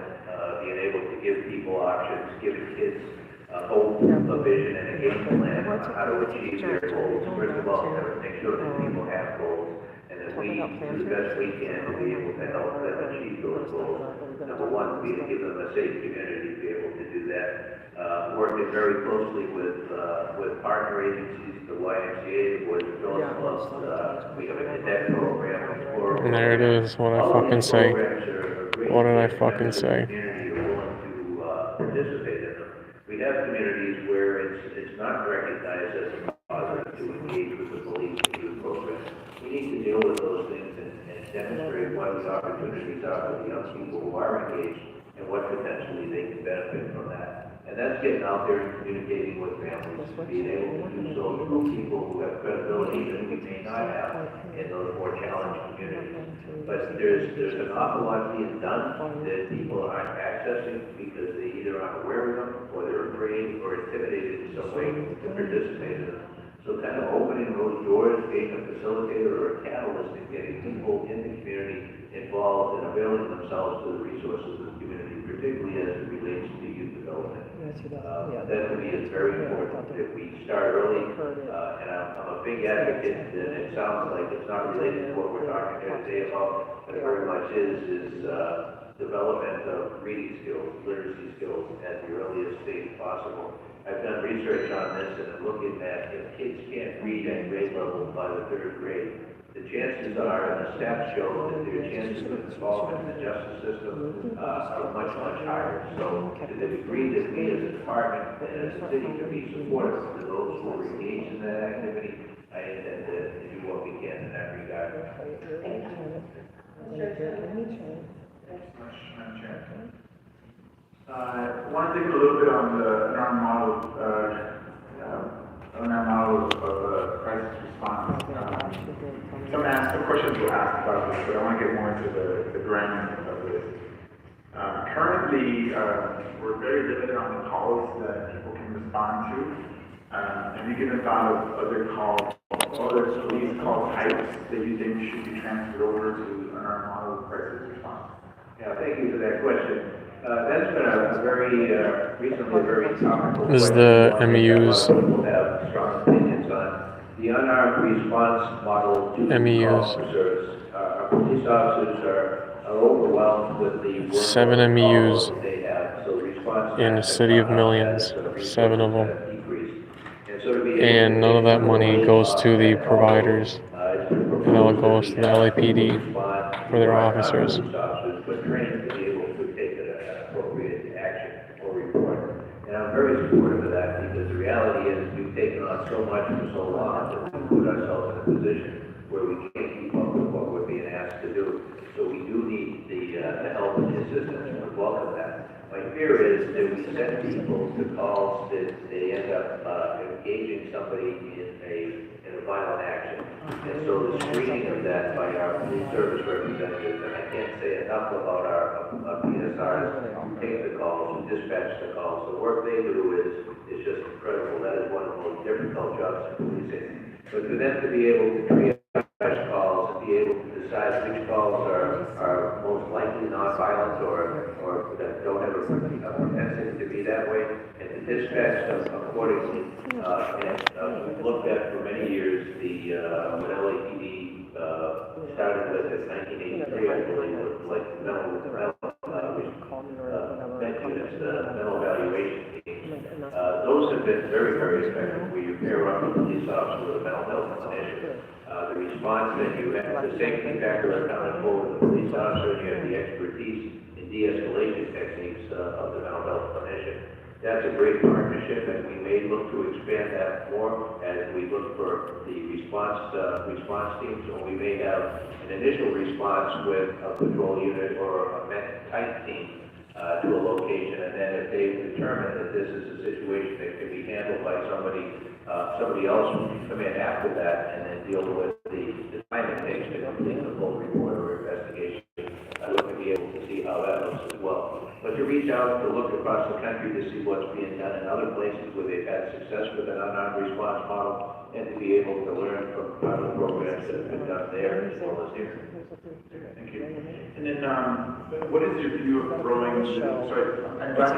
being able to give people options, giving kids hope, a vision, and a game plan on how to achieve their goals. First of all, make sure that people have goals, and that we do the best we can to be able to help them achieve those goals. Number one would be to give them a safe community to be able to do that. Working very closely with partner agencies, the YMCA, the Boys and Girls Clubs, we have a cadet program. And there it is, what I fucking say. What did I fucking say? Participate in them. We have communities where it's not recognized as a positive to engage with the police and youth programs. We need to deal with those things and demonstrate what the opportunities are for the young people who are engaged and what potentially they can benefit from that. And that's getting out there and communicating with families, being able to do so through people who have credibility that we may not have in those more challenged communities. But there's an awful lot being done that people aren't accessing because they either aren't aware of them or they're afraid or intimidated in some way to participate in them. So kind of opening those doors, being a facilitator or a catalyst in getting people in the community involved and availing themselves to the resources of the community, particularly as it relates to youth development. That to me is very important that we start early, and I'm a big advocate, and it sounds like it's not related to what we're talking here today about, but it very much is development of reading skills, literacy skills at the earliest stage possible. I've done research on this, and I'm looking at if kids can't read at grade level by the 3rd grade, the chances are, and the stats show, that their chances of involvement in the justice system are much, much higher. So to the degree that we as a department and as a city can be supportive to those who are engaged in that activity, I intend to do what we can in that regard. I want to dig a little bit on our model of crisis response. Some questions were asked about this, but I want to get more into the grammar of this. Currently, we're very limited on the calls that people can respond to. Have you given thought of other police call types that you think should be transferred over to our model of crisis response? Yeah, thank you for that question. That's been a recently very topical question. This is the MEUs. People have strong opinions on the unarmed response model to MEUs. officers. Our police officers are overwhelmed with the 7 MEUs they have, so response in a city of millions, 7 of them. And none of that money goes to the providers. It all goes to the LAPD for their officers. But trained to be able to take an appropriate action or report. And I'm very supportive of that because the reality is we've taken on so much for so long that we put ourselves in a position where we can't keep up with what we're being asked to do. So we do need the help and the assistance, and we welcome that. My fear is that we send people to calls that they end up engaging somebody in a violent action. And so the screening of that by our police service representatives, and I can't say enough about our PSRs who take the calls, who dispatch the calls. The work they do is just incredible. That is one of the most difficult jobs in policing. But for them to be able to triage calls and be able to decide which calls are most likely non-violent or that don't have a propensity to be that way, and to dispatch them accordingly. And we've looked at for many years what LAPD started with in 1983, I believe, was like mental evaluation teams. Those have been very, very effective, where you pair up a police officer with a mental health clinician. The response that you have, the safety factor accounted for with the police officer, and you have the expertise in de-escalation techniques of the mental health clinician. That's a great partnership, and we may look to expand that more as we look for the response teams. So we may have an initial response with a patrol unit or a MET type team to a location, and then if they determine that this is a situation that can be handled by somebody else who can come in after that and then deal with the time it takes to complete the full report or investigation, I'd like to be able to see how that looks as well. But to reach out, to look across the country to see what's being done in other places where they've had success with an unarmed response model, and to be able to learn from other programs that have been done there as well as here. Thank you. And then, what is your view of growing, sorry, I'm glad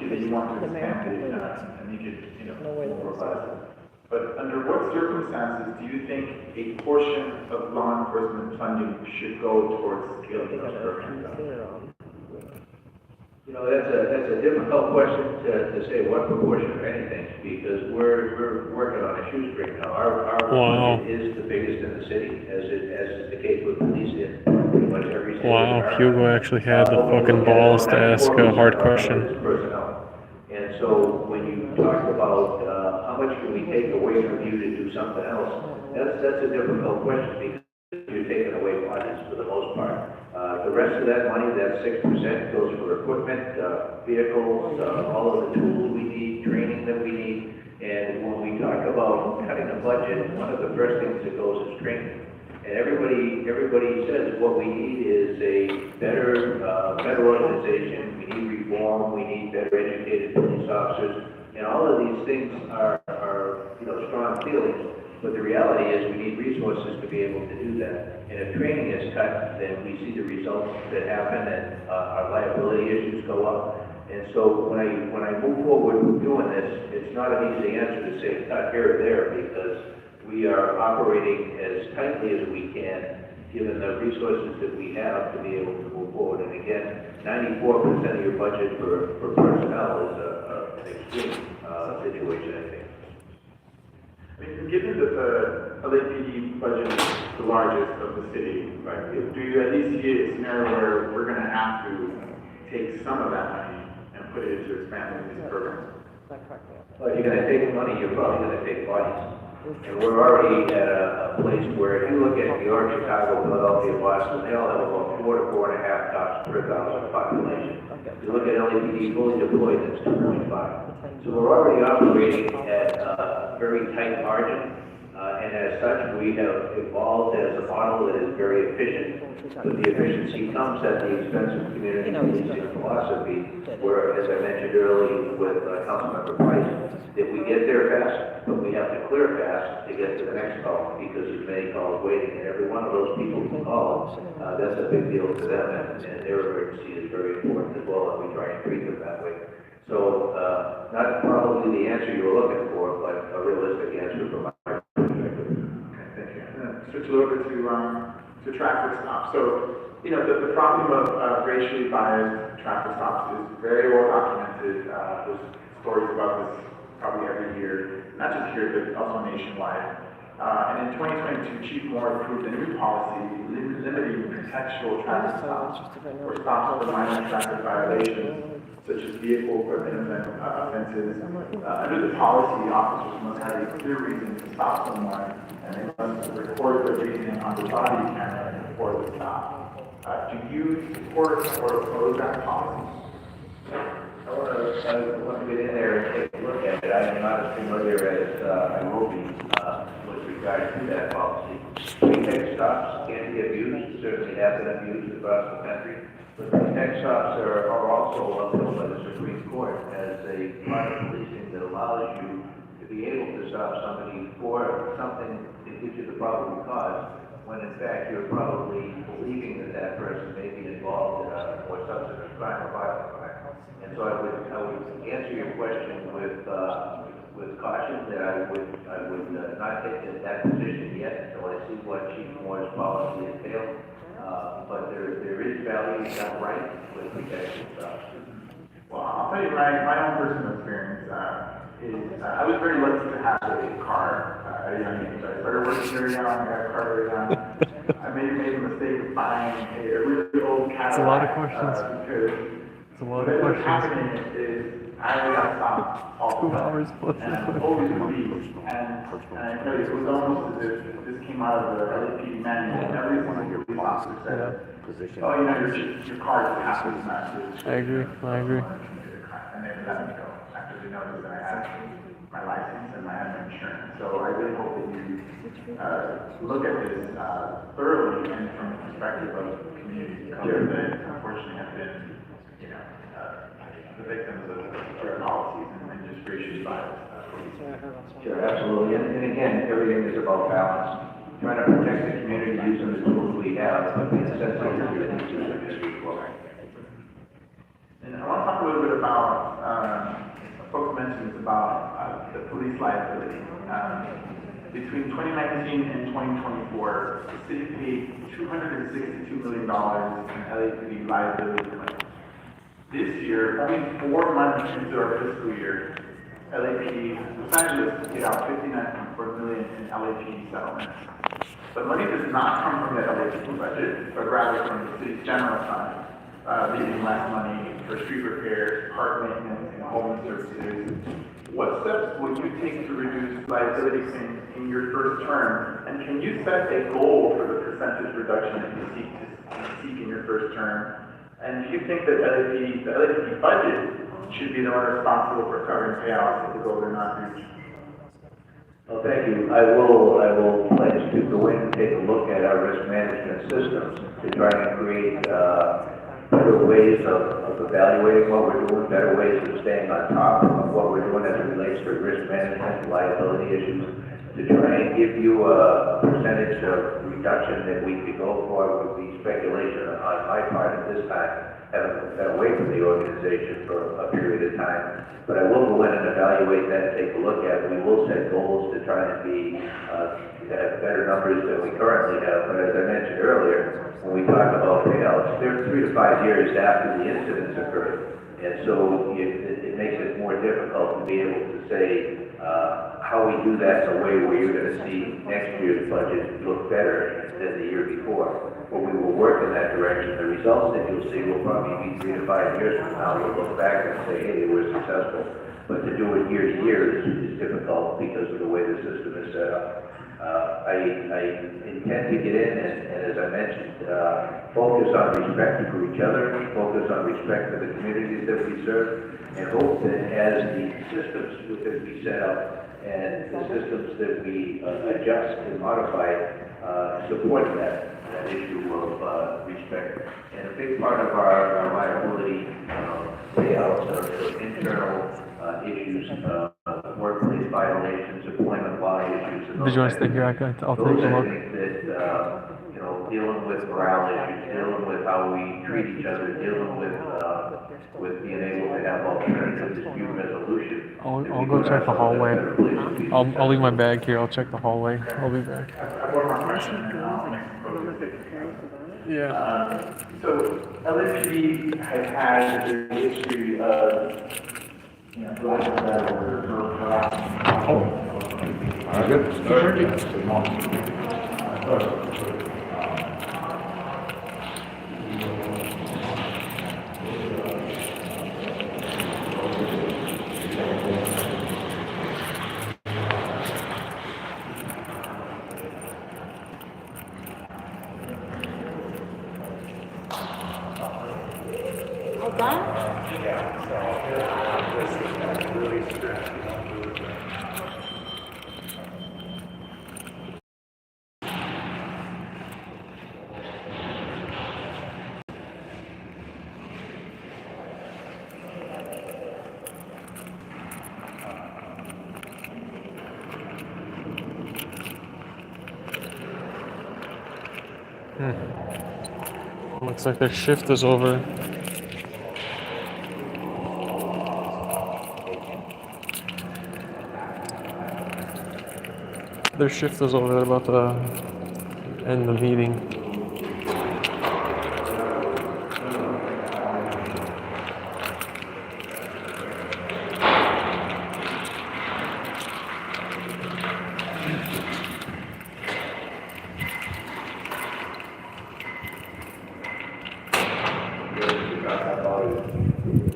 you want to expand it, and you could, provide it. But under what circumstances do you think a portion of law enforcement funding should go towards scaling those programs up? That's a difficult question to say what proportion of anything, because we're working on a shoestring now. Our budget is the biggest in the city, as is the case with police in pretty much every city. Wow, Hugo actually had the fucking balls to ask a hard question. And so when you talk about how much can we take away from you to do something else, that's a difficult question, because you're taking away budgets for the most part. The rest of that money, that 6%, goes for equipment, vehicles, all of the tools we need, training that we need. And when we talk about cutting the budget, one of the first things that goes is training. And everybody says what we need is a better organization. We need reform. We need better educated police officers. And all of these things are strong feelings. But the reality is we need resources to be able to do that. And if training is cut, then we see the results that happen, and our liability issues go up. And so when I move forward with doing this, it's not an easy answer to say cut here or there, because we are operating as tightly as we can, given the resources that we have to be able to move forward. And again, 94% of your budget for personnel is an extreme situation, I think. I mean, given that the LAPD budget is the largest of the city, right, do you at least see a scenario where we're going to have to take some of that money and put it into expanding these programs? Well, if you're going to take money, you're probably going to take bodies. And we're already at a place where if you look at New York, Chicago, Philadelphia, Boston, they all have about 4 to 4.5 cops per 1,000 population. If you look at LAPD fully deployed, it's 2.5. So we're already operating at a very tight margin. And as such, we have evolved as a model that is very efficient. But the efficiency comes at the expense of community policing philosophy, where, as I mentioned earlier with Councilmember Price, that we get there fast, but we have to clear fast to get to the next call, because there's many calls waiting, and every one of those people who call, that's a big deal to them, and their emergency is very important as well, and we try and treat them that way. So, not probably the answer you were looking for, but a realistic answer from my perspective. Okay, thank you. Switch it over to traffic stops. So, the problem of racially biased traffic stops is very well documented. There's stories about this probably every year, not just here, but also nationwide. And in 2022, Chief Moore approved a new policy limiting contextual traffic stops, or stops for minor traffic violations, such as vehicle or innocent offenses. Under the policy, officers must have a clear reason to stop someone, and they must record the reason on the body camera before the stop. Do you support or oppose that policy? I want to get in there and take a look at it. I'm not as familiar as I will be with regard to that policy. Pretext stops can be abused, certainly have been abused across the country. But pretext stops are also upheld by the Supreme Court as a part of policing that allows you to be able to stop somebody for something that gives you the probable cause, when in fact you're probably believing that that person may be involved in a more substantive crime or violent crime. And so I would answer your question with caution that I would not take that position yet until I see what Chief Moore's policy entails. But there is value done right with protection stops. Well, I'll tell you my own personal experience is I was very lucky to have a car at a young age. I started working very young, I got a car very young. I made a mistake of buying a really old Cadillac. It's a lot of questions. Because what was happening is I got stopped all the time. And I'm always police. And I tell you, it was almost as if this came out of the LAPD manual. And every single police officer said, oh, you know, your car is half as much. I agree. And they let me go after they noticed that I had my license and I had my insurance. So I really hope that you look at this thoroughly and from the perspective of community of color that unfortunately have been, you know, the victims of our policies and just racist bias. Sure, absolutely. And again, everything is about balance. Trying to protect the community using the tools we have, but being sensitive to the needs of the community. And I want to talk a little bit about, folks mentioned about the police liability. Between 2019 and 2024, the city paid $262 million in LAPD liability claims. This year, only 4 months into our fiscal year, LAPD, Los Angeles paid out $59.4 million in LAPD settlements. But money does not come from the LAPD budget, but rather from the city's general fund, leaving less money for street repairs, park maintenance, and home services. What steps will you take to reduce liability claims in your first term? And can you set a goal for the percentage reduction that you seek in your first term? And do you think that the LAPD budget should be the one responsible for covering payouts if the goals are not reached? Well, thank you. I will pledge to go in and take a look at our risk management systems to try and create better ways of evaluating what we're doing, better ways of staying on top of what we're doing as it relates to risk management and liability issues, to try and give you a percentage of reduction that we could go for would be speculation on my part at this time, having been away from the organization for a period of time. But I will go in and evaluate that and take a look at it. We will set goals to try and have better numbers than we currently have. But as I mentioned earlier, when we talk about payouts, they're 3 to 5 years after the incidents occurred. And so it makes it more difficult to be able to say how we do that in a way where you're going to see next year's budget look better than the year before. But we will work in that direction. The results that you'll see will probably be 3 to 5 years from now. We'll look back and say, hey, they were successful. But to do it year to year is difficult because of the way the system is set up. I intend to get in and as I mentioned, focus on respect for each other, focus on respect for the communities that we serve, and hope that as the systems that we set up and the systems that we adjust and modify support that issue of respect. And a big part of our liability layouts are internal issues, workplace violations, employment law issues. Did you want to stay here? I'll take a look. Those I think that, dealing with morale issues, dealing with how we treat each other, dealing with being able to have alternative dispute resolution. I'll go check the hallway. I'll leave my bag here. I'll check the hallway. I'll be back. Yeah. So LAPD has had a history of, lack of a better word, harassment. Looks like their shift is over. Their shift is over. They're about to end the meeting.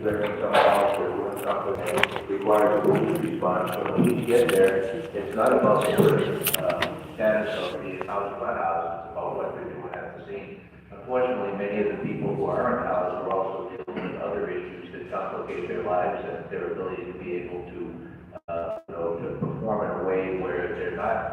There are some company requires a police response. So when we get there, it's not about the status of the house run house, it's about what they're doing at the scene. Unfortunately, many of the people who are in house are also dealing with other issues that complicate their lives and their ability to be able to, to perform in a way where they're not,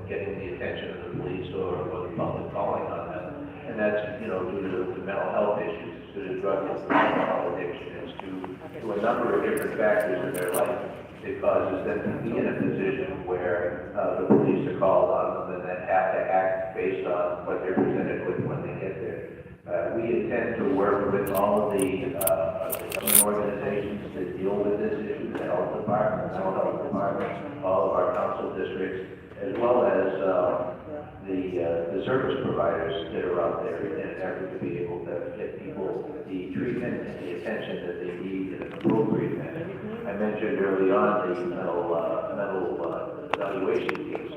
getting the attention of the police or the public calling on them. And that's, due to mental health issues, it's due to drug use, alcohol addiction, it's due to a number of different factors in their life. It causes them to be in a position where the police are called on them and then have to act based on what they're presented with when they get there. We intend to work with all of the government organizations that deal with this issue, the health department, the mental health department, all of our council districts, as well as the service providers that are out there in an effort to be able to get people the treatment and the attention that they need in an appropriate manner. I mentioned early on the mental evaluation teams.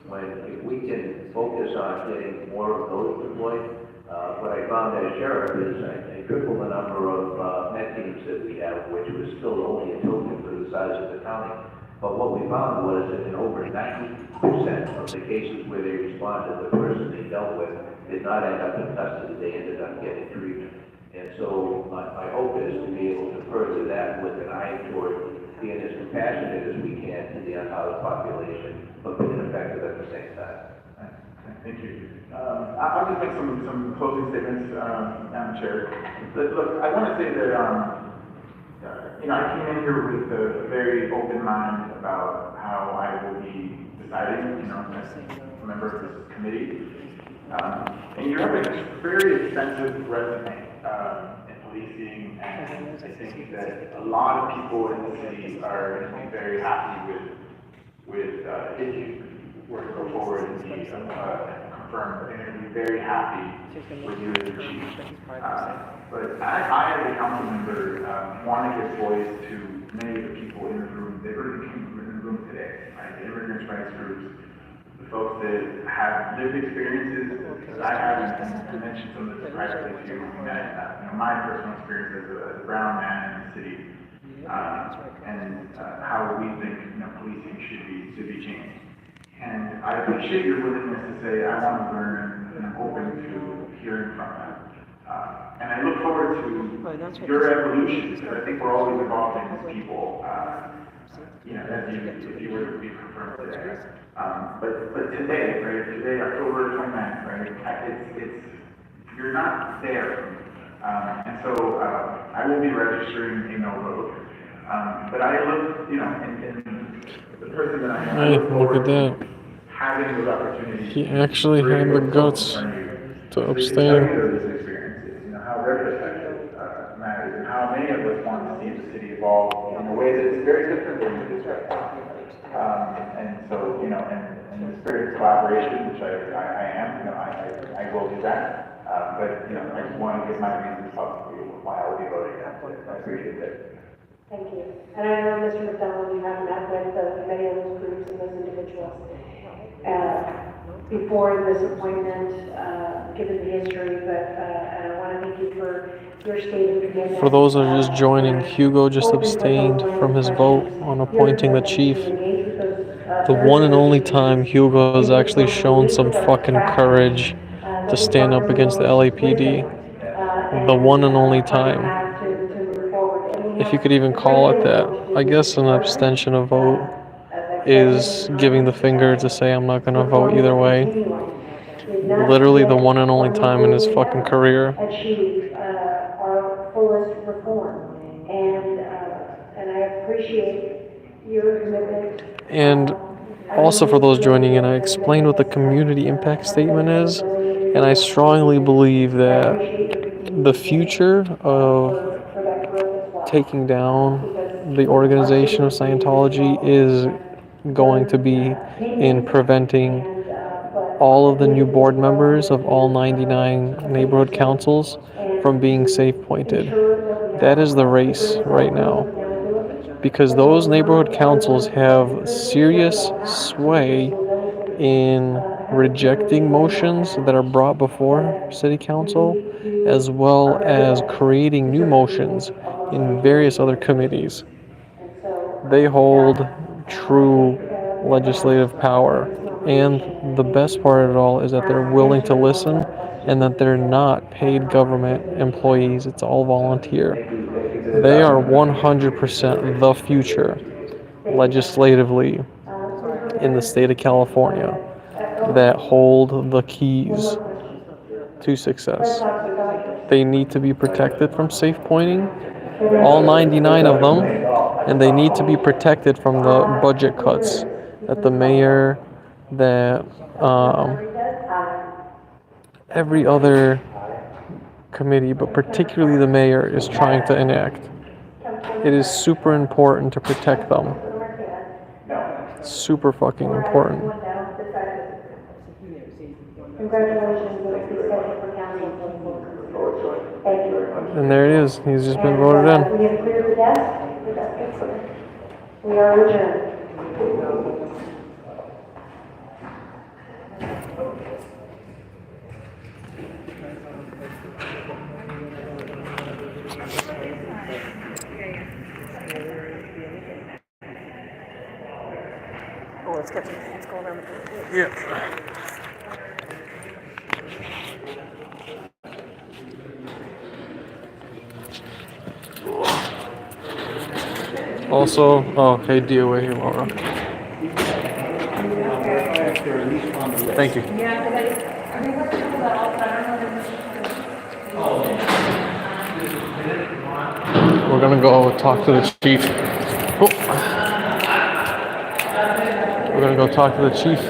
If we can focus on getting more of those deployed, what I found as sheriff is I tripled the number of med teams that we have, which was still only a token for the size of the county. But what we found was that in over 90% of the cases where they responded, the person they dealt with did not end up in custody, they ended up getting treatment. And so my hope is to be able to further that with an eye toward being as compassionate as we can to the unhoused population, but being effective at the same time. Thank you. I'll just make some closing statements, Madam Chair. Look, I want to say that, I came in here with a very open mind about how I will be deciding, as a member of this committee. And you have a very extensive resume in policing, and I think that a lot of people in the city are going to be very happy with if you were to go forward and be confirmed. They're going to be very happy with you as the chief. But I, as a council member, want to give voice to many of the people in the room that are in the room today, right? The immigrants' rights groups, the folks that have lived experiences that I have, and I mentioned some of this privately to you, my personal experience as a brown man in the city, and how we think policing should be changed. And I appreciate your willingness to say, I want to learn, and I'm open to hearing from them. And I look forward to your evolution, because I think we're always evolving as people, if you were to be confirmed today. But today, right, October 29th, right, you're not there. And so I will be registering a no vote. But I look, and the person that I am, I look forward to having those opportunities. He actually had the guts to abstain. How retrospective matters, and how many of us want to see the city evolve in a way that is very different than it is right now. And so, in the spirit of collaboration, which I am, I will do that. But, I just want to give my reasons publicly why I will be voting against it. I appreciate it. Thank you. And I know, Mr. McDonald, you have met with many of those groups and those individuals before this appointment, given the history, but I want to thank you for your statement again. For those that are just joining, Hugo just abstained from his vote on appointing the chief. The one and only time Hugo has actually shown some fucking courage to stand up against the LAPD. The one and only time. If you could even call it that. I guess an abstention of vote is giving the finger to say I'm not going to vote either way. Literally the one and only time in his fucking career. Achieve our fullest reform, and I appreciate your commitment. And also for those joining in, I explained what the community impact statement is, and I strongly believe that the future of taking down the organization of Scientology is going to be in preventing all of the new board members of all 99 neighborhood councils from being safe pointed. That is the race right now. Because those neighborhood councils have serious sway in rejecting motions that are brought before city council, as well as creating new motions in various other committees. They hold true legislative power. And the best part of it all is that they're willing to listen and that they're not paid government employees. It's all volunteer. They are 100% the future legislatively in the state of California that hold the keys to success. They need to be protected from safe pointing, all 99 of them, and they need to be protected from the budget cuts that the mayor, that every other committee, but particularly the mayor, is trying to enact. It is super important to protect them. Super fucking important. And there it is. He's just been voted in. We have cleared the desk. We are adjourned. Oh, let's go around the. Yeah. Also, oh, hey, DOA, hey, Laura. Thank you. We're gonna go talk to the chief. Oh. We're gonna go talk to the chief.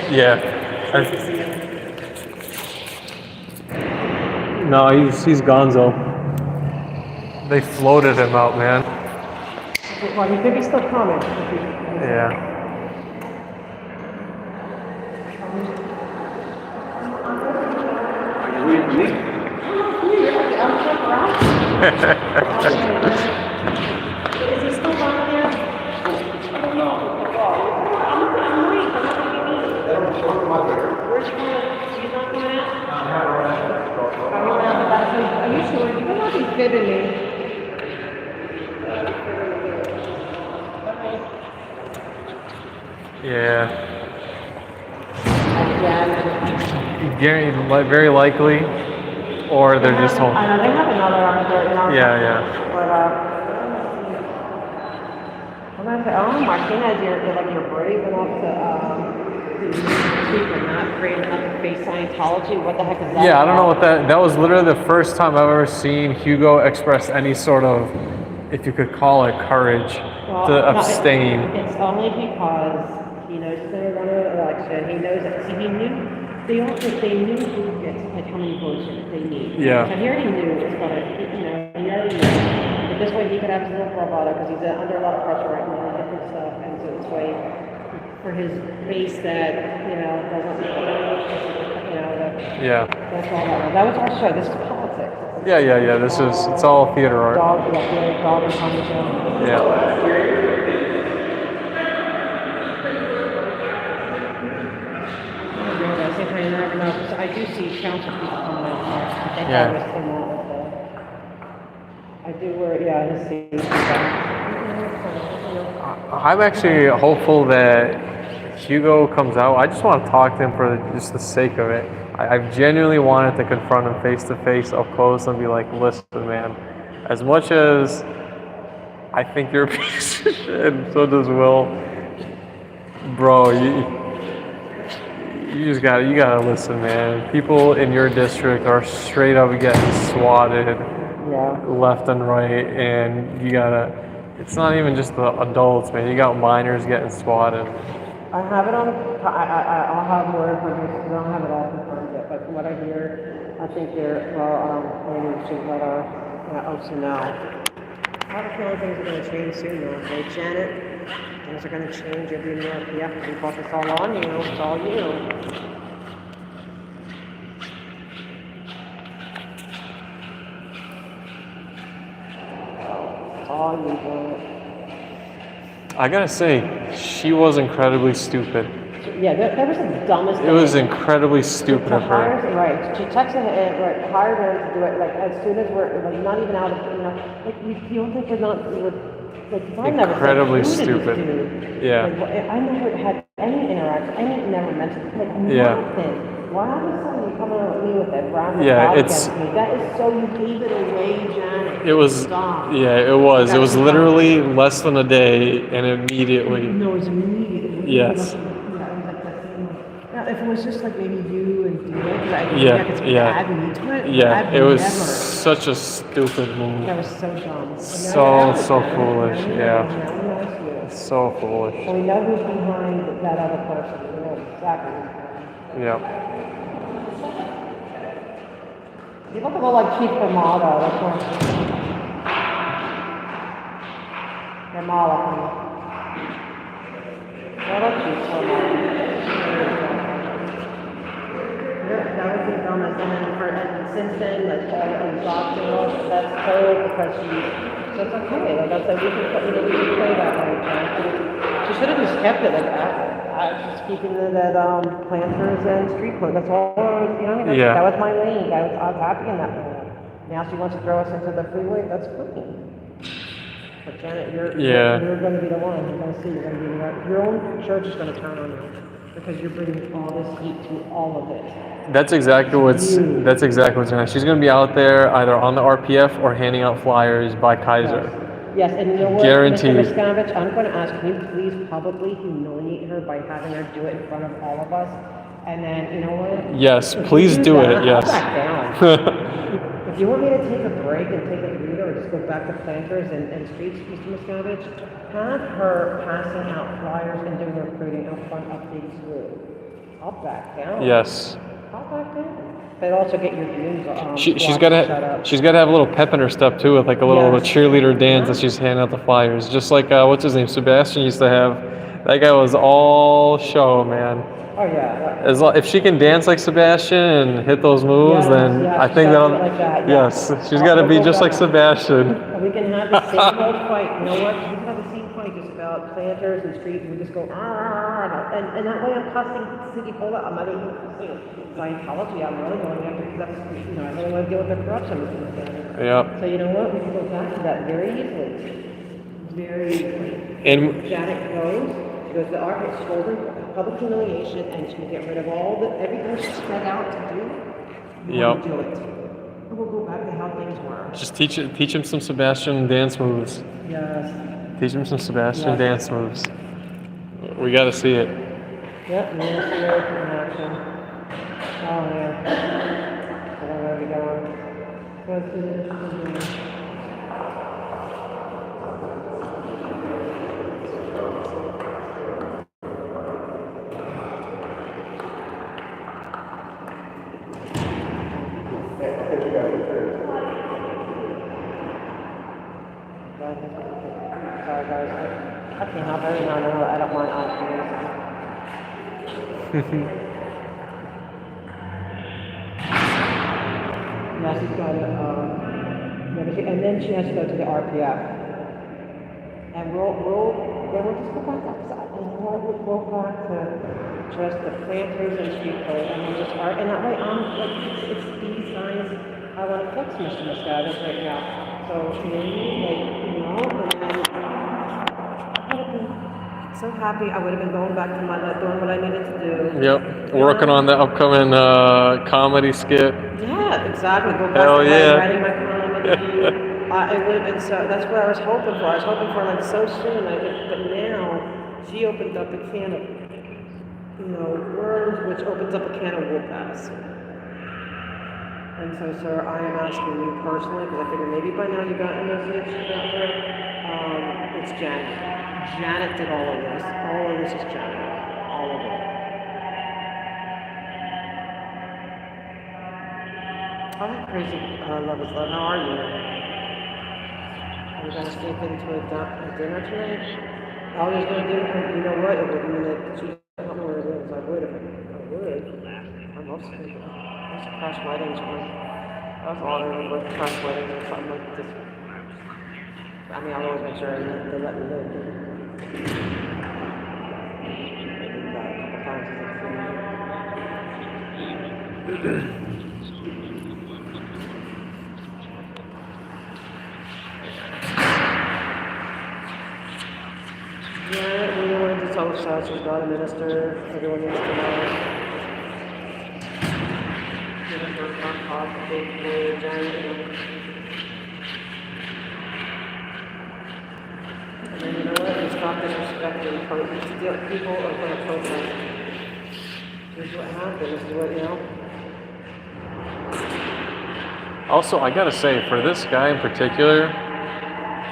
Yeah. No, he's gonzo. They floated him out, man. Well, he could be still coming. Yeah. Is he still down there? I don't know. Where's he going? He's not going out? Are you sure? You better not be fibbing me. Yeah. Very likely, or they're just home. I know they have another officer. Yeah. But I'm gonna say, oh, Martinez, you're brave enough to speak and not brave enough to face Scientology. What the heck is that? Yeah, I don't know what that was literally the first time I've ever seen Hugo express any sort of, if you could call it, courage to abstain. It's only because he knows he's going to run an election. He knows that. See, he knew. They knew who gets like how many votes they need. Yeah. So he already knew it was going to. He already knew. But this way he could have his little bravado because he's under a lot of pressure right now and different stuff. And so this way, for his base that doesn't Yeah. That's all that was our show. This is politics. Yeah. It's all theater art. Dog and comedy show. Yeah. I never know, because I do see council people coming out here. Yeah. I do wear, his seat. I'm actually hopeful that Hugo comes out. I just want to talk to him for just the sake of it. I've genuinely wanted to confront him face to face, up close, and be like, listen, man, as much as I think you're a piece of shit, and so does Will, bro, you gotta listen, man. People in your district are straight up getting swatted left and right, and it's not even just the adults, man. You got minors getting swatted. I have it on, I'll have more information, because I don't have it all confirmed yet, but from what I hear, I think maybe we should let our, OC know. I have a feeling things are going to change soon, though. Janet Things are gonna change every year. Yeah, because it's all on you, it's all you. It's all you, bro. I gotta say, she was incredibly stupid. Yeah, that was the dumbest thing. It was incredibly stupid of her. Right, she texted him, right, hired him to do it, like, as soon as we're, like, not even out of, like, you don't think we're not, like, I never said, Incredibly who did this stupid. dude? Yeah. Like, I never had any interaction, never mentioned, like, Yeah. nothing. Why all of a sudden you coming at me with that round of Yeah, thought it's- against me? That is so, you gave it away, Janet. It was, Stop. yeah, it was. It That's was not- literally less than a day, and immediately. No, it's immediate. Yes. Now, if it was just like maybe you and Theo, because I think Yeah, it's yeah, bad when you do it. yeah. I've It was never. such a stupid move. That was so dumb. So foolish. Yeah. Now we know it's you. So foolish. Well, we know who's behind that other person. We know exactly who's behind. Yeah. You look a little like Chief Ramada. That's one. Ramada. I like Chief Ramada. Yeah, that was the dumbest. And then and since then, like all the doctors, that's her because that's okay. Like I said, we can play that way. She should have just kept it like that. Just keeping it at planters and street clothes. That's all. Yeah. That was my lane. I was happy in that lane. Now she wants to throw us into the freeway. That's cool. But Janet, you're going to be the one. You're going to see. You're going to be the right. Your own church is going to turn on you because you're bringing all this heat to all of it. That's exactly what's going. She's going to be out there either on the RPF or handing out flyers by Kaiser. Yes, and you know what, Guaranteed. Mr. Miscavige, I'm going to ask, can you please publicly humiliate her by having her do it in front of all of us? And then, you know what? Yes, If please you do that, it. Yes. I'll back down. If you want me to take a break and take a breather or just go back to planters and streets, Mr. Miscavige, have her passing out flyers and doing recruiting up front of the zoo. I'll back down. Yes. I'll back down. But also get your views She's got to have a little pep in her step too, with like a little cheerleader dance that she's handing out the flyers, just like what's his name, Sebastian used to have. That guy was all show, man. Oh yeah. If she can dance like Sebastian and hit those moves, then I think that'll. Like that, yes, she's got to be just like Sebastian. We can have the same old fight. You know what? We can have the same fight just about planters and streets. And we just go and that way I'm cussing City Hall. I'm not even cussing Scientology. I'm really going after because that's I really want to deal with the corruption. Yeah. So you know what? We can go back to that very easily. Very easily. And Janet goes. She goes to the art. It's holding public humiliation, and she can get rid of all everything she's set out to do. Yep. Do it. And we'll go back to how things were. Just teach him some Sebastian dance moves. Yes. Teach him some Sebastian dance moves. We got to see it. Yep, and there's the earth in action. Oh man. So I'm gonna be going. Let's do this. Sorry guys, I can't help it. No, I don't mind asking. Now she's got to, and then she has to go to the RPF. And then we'll just go back outside. And we'll go back to just the planters and street code, and we'll just art. And that way, it's these guys I want to fix, Mr. Miscavige, right now. So maybe, so happy I would have been going back to doing what I needed to do. Yep, working on the upcoming comedy skit. Yeah, exactly. Go back Hell to yeah. writing my comedy. It would have been so. That's what I was hoping for. I was hoping for like so soon. But now she opened up a can of, worms, which opens up a can of whoop ass. And so, sir, I am asking you personally, because I figure maybe by now you got a message about her. It's Janet. Janet did all of this. All of this is Janet. All of it. Hi, crazy lovers love. How are you? Are you going to sneak into a dinner tonight? all he's gonna do, you know what, it would mean that she, I don't know where it is, I would if I would. I love sleeping. I used to crash weddings when, that's all I remember, crash weddings or something like this. I mean, I'll always make sure they let me live. A couple times yeah, we wanted to tell the shots she's not a minister, everyone needs to know. Given her front off, big blue giant. And then you know what? We stop disrespecting people are going to protest. This is what happens. This is what, you know. Also, I gotta say, for this guy in particular,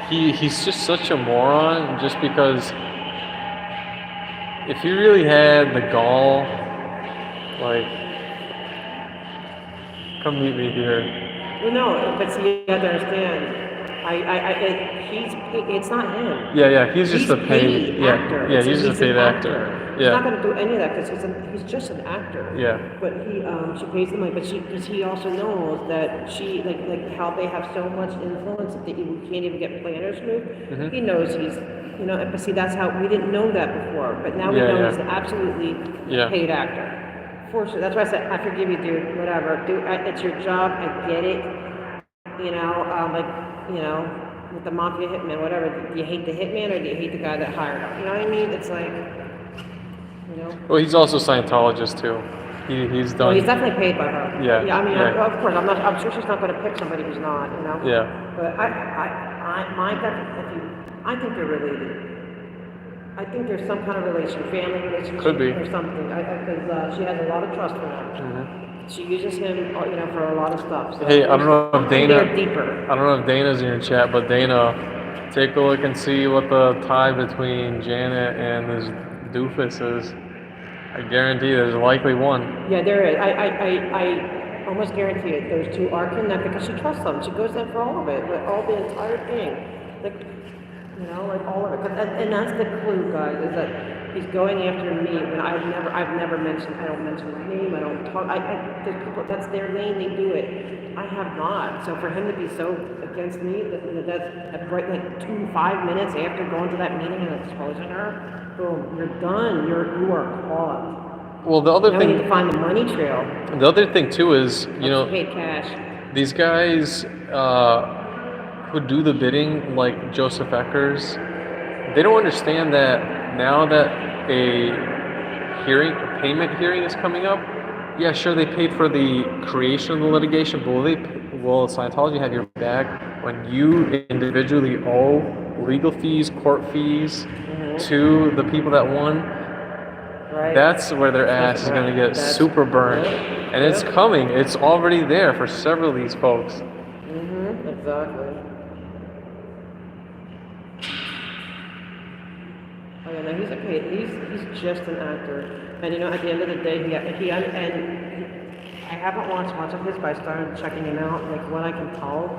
he's just such a moron. Just because, if he really had the gall, like, come meet me here. Well, no, but see, you have to understand. It's not him. Yeah, he's just a paid actor. Yeah, he's just a paid actor. He's not going to do any of that because he's just an actor. Yeah. But she pays the money. But because he also knows that she like how they have so much influence that you can't even get planners moved. Mm-hmm. He knows he's But see, that's how we didn't know that before. But now we know he's absolutely a paid actor. For sure. That's why I said I forgive you, dude. Whatever. It's your job. I get it. With the mafia hitman, whatever. Do you hate the hitman or do you hate the guy that hired him? You know what I mean? It's like, Well, he's also a Scientologist too. He's done. Well, he's definitely paid by her. Yeah. I mean, of course, I'm sure she's not going to pick somebody who's not. Yeah. But I think they're related. I think there's some kind of family relationship. Could be. Or something. Because she has a lot of trust for him. Mm-hmm. She uses him, for a lot of stuff. So Hey, I don't know if Dana. They're deeper. I don't know if Dana's in your chat, but Dana, take a look and see what the tie between Janet and this doofus is. I guarantee there's likely one. Yeah, there is. I almost guarantee it. Those two are connected because she trusts them. She goes in for all of it, the entire thing, like all of it. And that's the clue, guys, is that he's going after me when I've never mentioned. I don't mention his name. I don't talk. There's people. That's their lane. They do it. I have not. So for him to be so against me, that's right, like 5 minutes after going to that meeting and exposing her, boom, you're done. You are caught. Well, the other now thing. We need to find the money trail. The other thing too is, paid cash. These guys who do the bidding, like Joseph Eckers, they don't understand that now that a payment hearing is coming up. Yeah, sure, they paid for the creation of the litigation, but will Scientology have your back when you individually owe legal fees, court fees to the people that won? Right. That's where their ass is going to get super burnt. And it's coming. It's already there for several of these folks. Mm-hmm. Exactly. Oh yeah, no, he's just an actor. And at the end of the day, I haven't watched much of his, but I started checking him out. Like, what I can tell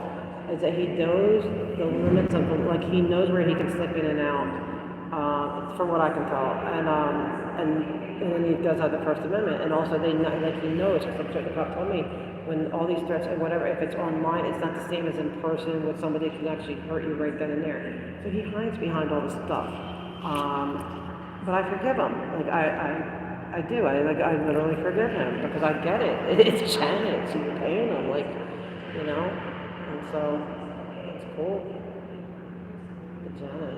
is that he knows the limits of, he knows where he can slip in and out, from what I can tell. And then he does have the First Amendment. And also, he knows, because the cop told me, when all these threats and whatever, if it's online, it's not the same as in person with somebody that can actually hurt you right then and there. So he hides behind all this stuff. But I forgive him. I do. I literally forgive him because I get it. It's Janet. She's paying him, and so it's cool. Janet.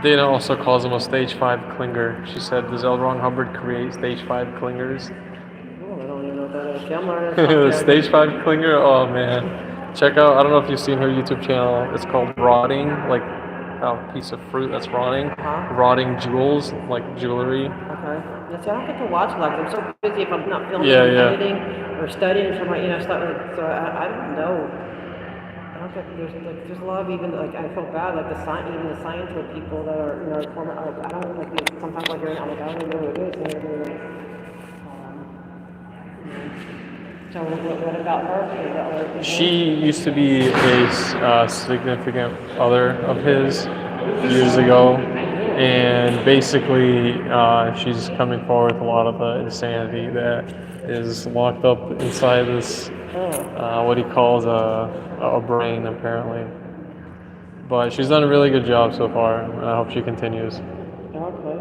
Dana also calls him a stage 5 clinger. She said, does L. Ron Hubbard create stage 5 clingers? Oh, I don't even know what that is. Okay, I'm learning. Stage 5 clinger? Oh man. Check out, I don't know if you've seen her YouTube channel. It's called Rotting, like a piece of fruit that's rotting. Rotting jewels, like jewelry. Okay. Yes, I don't get to watch a lot. I'm so busy if I'm not filming or editing or studying for my, stuff. So I don't know. I don't get, there's a lot of even, I feel bad, even the scientific people that are, former, I don't, sometimes I hear it, I'm like, I don't even know who it is. So what about her? She used to be a significant other of his. years ago, and basically she's coming forward with a lot of the insanity that is locked up inside this what he calls a brain, apparently. But she's done a really good job so far, and I hope she continues. Okay,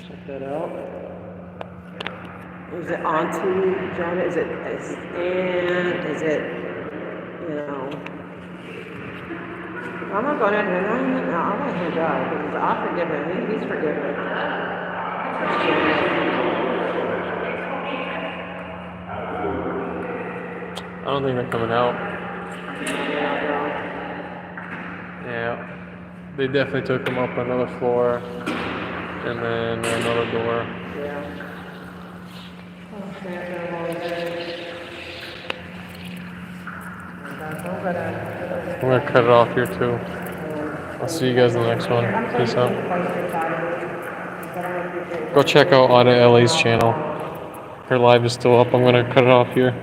check that out. Is it auntie Johnny? Is it aunt? Is it, you know? I'm not going in here. No, I'll let him go because I'll forgive him. He's forgiven. I don't think they're coming out. Yeah, they definitely took him up another floor and then another door. Yeah. I'm gonna cut it off here too. I'll see you guys in the next one. Peace out. Go check out Ada LA's channel. Her live is still up. I'm gonna cut it off here.